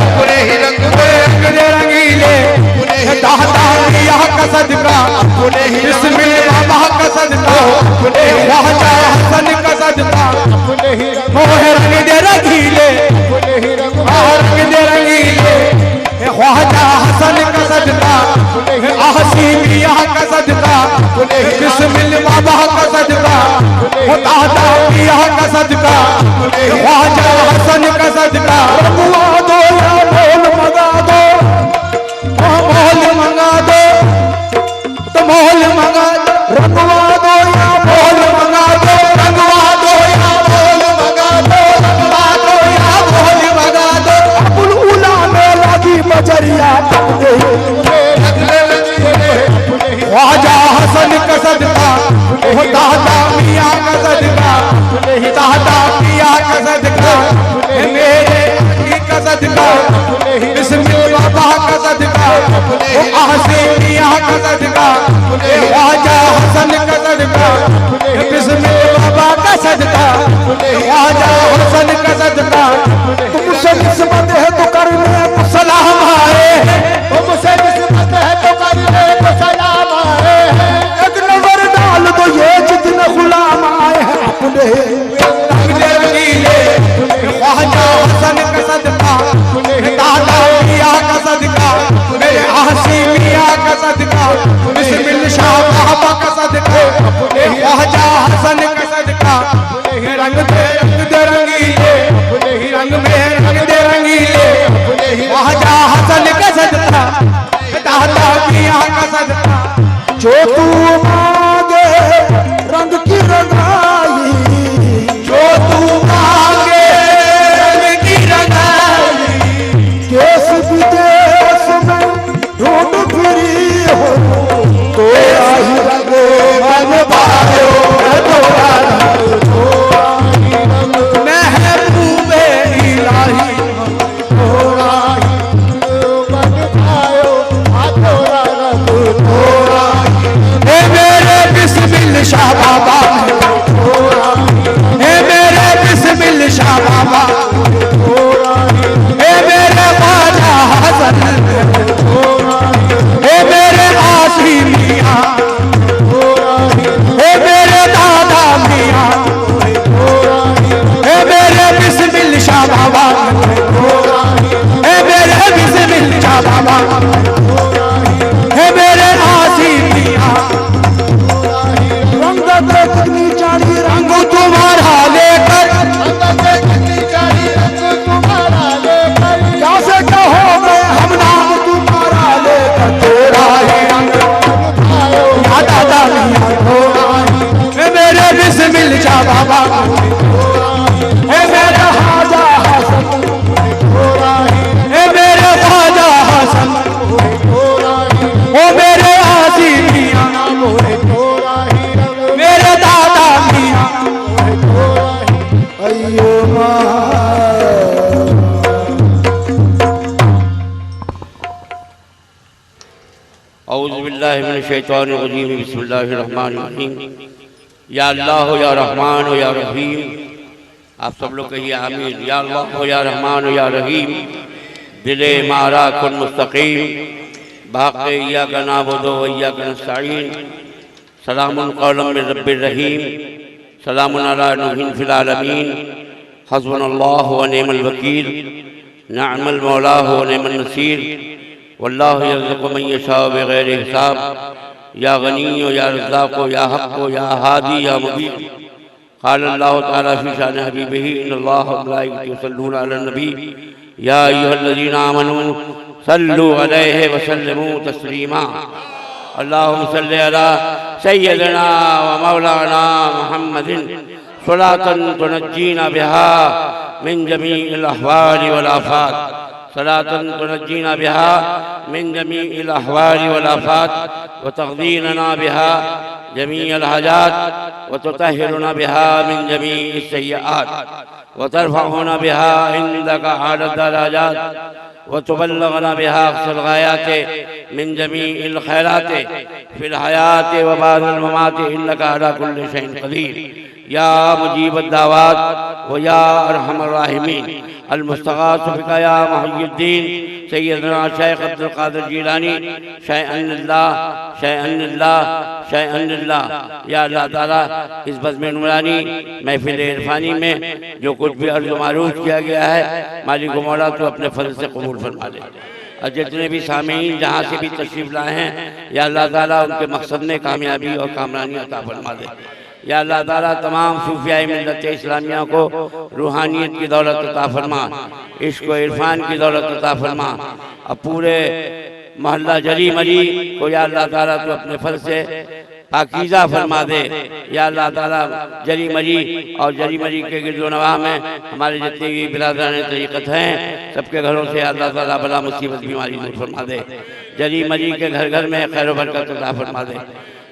अपने ही रंग में रंग दे रंगीले, दादा मिया का सदका, अपने ही बिस्मिल बाबा का सदका, ख्वाजा हसन का सदका, मोहे रंग दे रंगीले, रंग दे रंगीले, ख्वाजा हसन का सदका, आसिफिया का सदका, बिस्मिल बाबा का सदका, दादा मिया का सदका, ख्वाजा हसन का सदका, रंगवा दो या मोल मंगा दो, मोल मंगा दो, तो मोल मंगा दो, रंगवा दो या मोल मंगा दो, रंगवा दो या मोल मंगा दो, रंगवा दो या मोल मंगा दो, अबुल उला में लगी बजरिया, ख्वाजा हसन का सदका, दादा मिया का सदका, दादा मिया का सदका, मेरे अली का सदका, बिस्मिल बाबा का सदका, आसिफिया का सदका, ख्वाजा हसन का सदका, बिस्मिल बाबा का सदका, ख्वाजा हसन का सदका, तुमसे किस्मत है तो करने को सलाम आए, तुमसे किस्मत है तो करने को सलाम आए हैं, एक नजर डाल दो ये जितने गुलाम आए हैं, अपने रंग दे रंगीले, ख्वाजा हसन का सदका, दादा मिया का सदका, मेरे आसिफिया का सदका, बिस्मिल शाह बाबा का सदका, ख्वाजा हसन का सदका, रंग दे रंगीले, रंग में रंग दे रंगीले, औज़ुबिल्लाहिमिनश्शैतानिर्रजीम बिस्मिल्लाहिर्रहमानिर्रहीम। या अल्लाह या रहमान या रहीम। आप सब लोग कहिए आमीन। या अल्लाह या रहमान या रहीम। दिले मारा कुन मुस्तकीम बाक़ी इय्याका नअबुदु व इय्याका नस्तईन। सलामुन क़ौलन मिन रब्बिर रहीम। सलामुन अला नूहिन फ़िल आलमीन। हस्बुनल्लाहु व निअमल वकील। निअमल मौला व निअमन नसीर। वल्लाहु यर्ज़ुक़ु मन यशाअ बिग़ैरि हिसाब। या गनिय्यु या रज़्ज़ाक़ु या हक़्क़ु या हादी या मुबीन। क़ाल अल्लाहु तआला फ़ी शान हबीबिही इन्नल्लाह व मलाइकतहु युसल्लूना अलन नबी या अय्युहल्लज़ीना आमनू सल्लु अलैहि व सल्लिमू तस्लीमा। अल्लाहुम्मा सल्लि अला सय्यिदिना व मौलाना मुहम्मदिन सलातन तुनज्जीना बिहा मिन जमीइल अहवालि वल आफ़ात। सलातन तुनज्जीना बिहा मिन जमीइल अहवालि वल आफ़ात व तग़दीना बिहा जमीअल हाजात व तुतहिरुना बिहा मिन जमीइस सय्यआत व तरफ़अुना बिहा इंदका आला दराजात व तुबल्लिग़ना बिहा अक़सल ग़ायात मिन जमीइल ख़ैरात फ़िल हयात व बादल ममात इन्नका अला कुल्लि शैइन क़दीर। या मुजीब दावात व या अरहमर राहिमीन। अल मुस्तग़ाथ बिका या मुहय्यिद्दीन सय्यदना शेख अब्दुल क़ादिर जीलानी शैअनिल्लाह शैअनिल्लाह शैअनिल्लाह। या अल्लाह ताला इस बज़्म नूरानी महफ़िल इरफ़ानी में जो कुछ भी अर्ज़ मारूफ़ किया गया है मालिक मौला तो अपने फज़ल से कबूल फरमा ले। और जितने भी सामीन जहाँ से भी तशरीफ़ लाए हैं या अल्लाह ताला उनके मकसद में कामयाबी और कामरानी अता फरमा दे। या अल्लाह ताला तमाम सूफियाए मिल्लत इस्लामिया को रूहानियत की दौलत अता फरमा, इश्क़ व इरफान की दौलत अता फरमा। और पूरे मोहल्ला जरी मरी को या अल्लाह ताला तो अपने फल से पाकीज़ा फरमा दे। या अल्लाह ताला जरी मरी और जरी मरी के गिरदो नवाह में हमारे जितने भी बिरादरान तरीक़त हैं सबके घरों से अल्लाह ताला बला मुसीबत बीमारी दूर फरमा दे। जरी मरी के घर घर में खैर बरकत अता फरमा दे।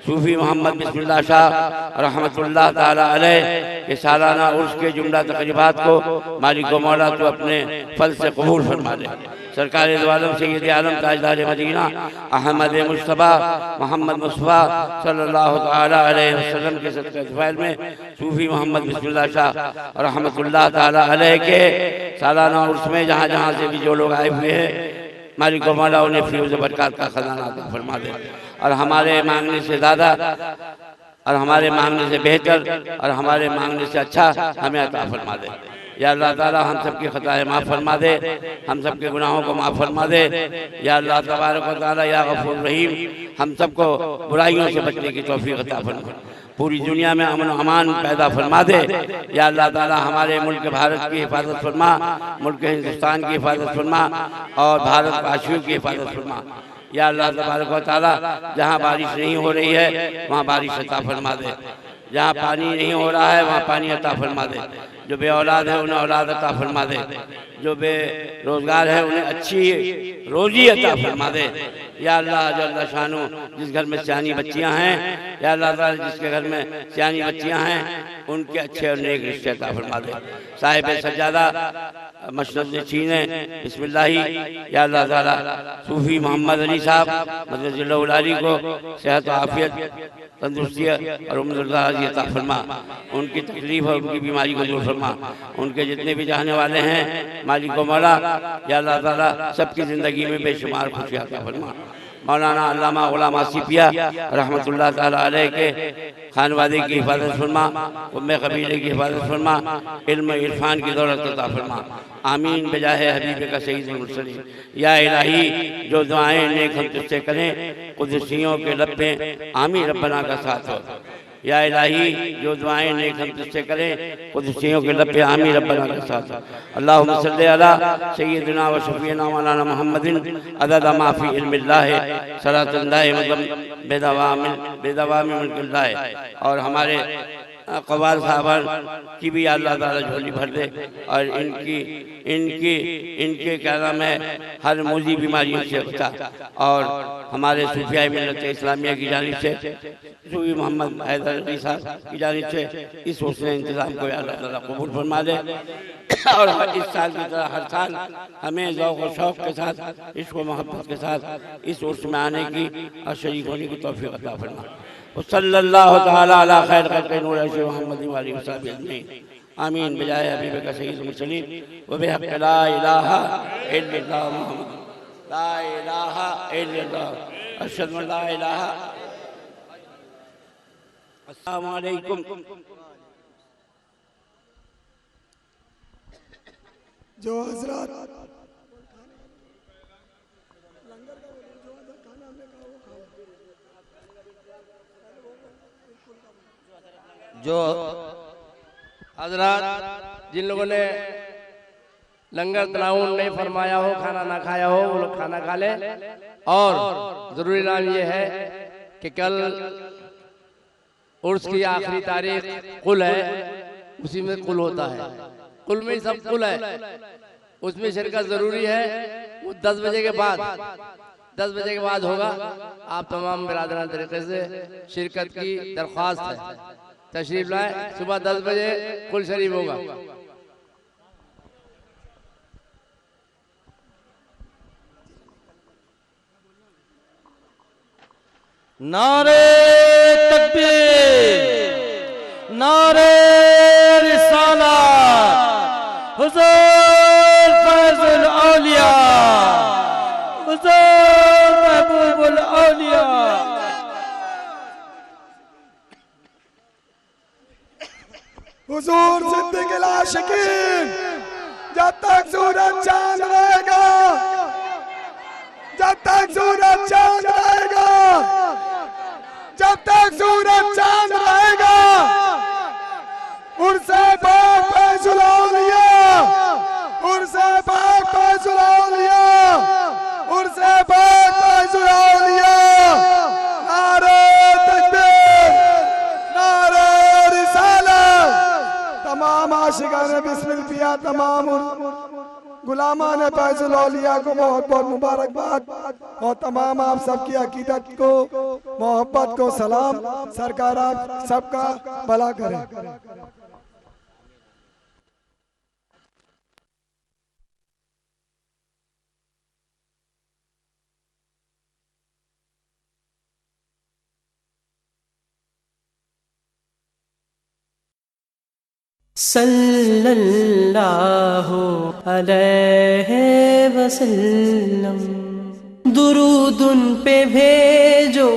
सूफी मोहम्मद बिस्मिल्लाह शाह रहमतुल्लाह ताला अलैह के सालाना उर्स के जुमला तक़रीबात को मालिक मौला तो अपने फल से कबूल फरमा दे। सरकार दो आलम सैयद आलम ताजदार मदीना अहमद मुस्तफ़ा मोहम्मद मुस्तफ़ा सल्लल्लाहु ताला अलैहि वसल्लम के सदक़े फ़ैल में सूफी मोहम्मद बिस्मिल्लाह शाह रहमतुल्लाह ताला अलैह के सालाना उर्स में जहाँ जहाँ से भी जो लोग आए हुए हैं मालिक मौला उन्हें फ़िरोज़ बरक़ात का ख़ज़ाना अता फरमा दे। और हमारे मांगने से ज़्यादा और हमारे मांगने से बेहतर और हमारे मांगने से अच्छा हमें अता फरमा दे। या अल्लाह ताला हम सब की ख़ताएँ माफ़ फरमा दे, हम सब के गुनाहों को माफ़ फरमा दे। या अल्लाह तबारक व तआला या गफ़ूर रहीम हम सबको बुराइयों से बचने की तौफ़ीक़ अता फरमा। पूरी दुनिया में अमन अमान पैदा फरमा दे। या अल्लाह ताला हमारे मुल्क भारत की हिफाजत फरमा, मुल्क हिंदुस्तान की हिफाजत फरमा और भारत वासियों की हिफाजत फरमा। या अल्लाह तबारक व तआला जहाँ बारिश नहीं हो रही है वहाँ बारिश अता फरमा दे, जहाँ पानी नहीं हो रहा है वहाँ पानी अता फरमा दे। जो बे औलाद है उन्हें औलाद अता फरमा दे, जो बेरोज़गार है उन्हें अच्छी रोज़ी अता फरमा दे। या अल्लाह जल्ल शानो जिस घर में सियानी बच्चियाँ हैं या अल्लाह ताला जिसके घर में सियानी बच्चियाँ हैं उनके अच्छे और नेक रिश्ते अता फरमा दे। साहिब सज्जादा मशरक़ छीने बिस्मिल्लाही या अल्लाह ताला सूफी मोहम्मद अली साहब मदद अली को सेहत व आफ़ियत तंदुरुस्ती और उम्र अता फरमा, उनकी तकलीफ़ और उनकी बीमारी को दूर फरमा। उनके जितने भी चाहने वाले हैं मालिक व मौला या अल्लाह ताला सबकी ज़िंदगी में बेशुमार खुशियाँ अता फरमा। मौलाना अल्लामा ग़ुलाम आसिफ़िया रहमतुल्लाह ताला अलैह के खानवादे की हिफाजत फरमा, उम्मे क़बीले की हिफाजत फरमा, इल्म इरफान की दौलत अता फरमा। आमीन बेजाहे हबीब का सय्यदुल मुरसलीन। या इलाही जो दुआएं नेक हम तुझसे करें कुदसियों के लब पे आमीन रब्बना का साथ हो। या इलाही जो दुआएं नेक हम तुझसे करें कुदसियों के लब पे आमीन रब्बना का साथ हो। अल्लाहुम्मा सल्लि अला सय्यिदिना व शफ़ीना मौलाना मुहम्मदिन अदद मा फ़ी इल्मिल्लाह सलातुल्लाह मतलब बेदवामी मुल्किल्लाह। और हमारे कवाल साहबान की भी अल्लाह ताला झोली भर दे और इनके क्या नाम है हर मूजी बीमारियों से बचा। और हमारे सूफिया मिल्लत इस्लामिया की जानिब से सूफी मोहम्मद हैदर अली साहब की जानिब से इस हुस्न इंतज़ाम को अल्लाह ताला कबूल फरमा दे और इस साल की तरह हर साल हमें ज़ौक़ और शौक़ के साथ इश्क़ व मोहब्बत के साथ इस उर्स में आने की और शरीक होने की तौफ़ीक़ अता फरमा। सल्लल्लाहु तआला अला खैर खल्क़ि नूर मोहम्मद व आलिहि व सहबिहि अजमईन आमीन बिजाह हबीब का सय्यदुल मुरसलीन व बिहक़्क़ि ला इलाहा इल्लल्लाह मुहम्मद ला इलाहा इल्लल्लाह अशहदु अन ला इलाहा। अस्सलामु अलैकुम। जो हजरत जो हजरत जिन लोगों ने लंगर तनाउन नहीं फरमाया हो, खाना ना खाया हो, वो लोग खाना खा ले। और जरूरी नाम ये है कि कल उर्स की आखिरी तारीख कुल है, उसी में कुल होता है, कुल में सब कुल है, उसमें शिरकत जरूरी है। वो 10 बजे के बाद होगा। आप तमाम बिरादरान तरीके से शिरकत की दरख्वास्त है, तशरीफ लाए। सुबह 10 बजे कुल शरीफ होगा। नारे तकबीर, नारे रिसालत, हुजूर फैजुल औलिया, हुजूर महबूबुल औलिया। हुजूर सिद्दीक़ुल आशिकीन, जब तक सूरज चांद रहेगा, जब तक सूरज चांद रहेगा, जब तक सूरज चांद रहेगा, उर्से पाक फैजुल औलिया, उर्से पाक फैजुल औलिया, उर्से पाक फैजुल औलिया। नारे तकबीर, नारे रिसालत। तमाम आशिकान बिस्मिल पिया, तमाम गुलामान फैजुल औलिया को बहुत बहुत मुबारकबाद और तमाम आप सबकी अकीदत को, मोहब्बत को सलाम। सरकार आप सबका भला करे। सल्लल्लाहु अलैहि वसल्लम। दुरूद उन पे भेजो,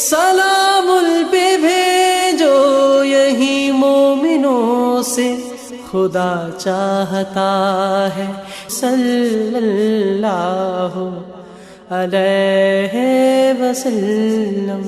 सलामुल पे भेजो, यही मोमिनों से खुदा चाहता है। सल्लल्लाहु अलैहि वसल्लम।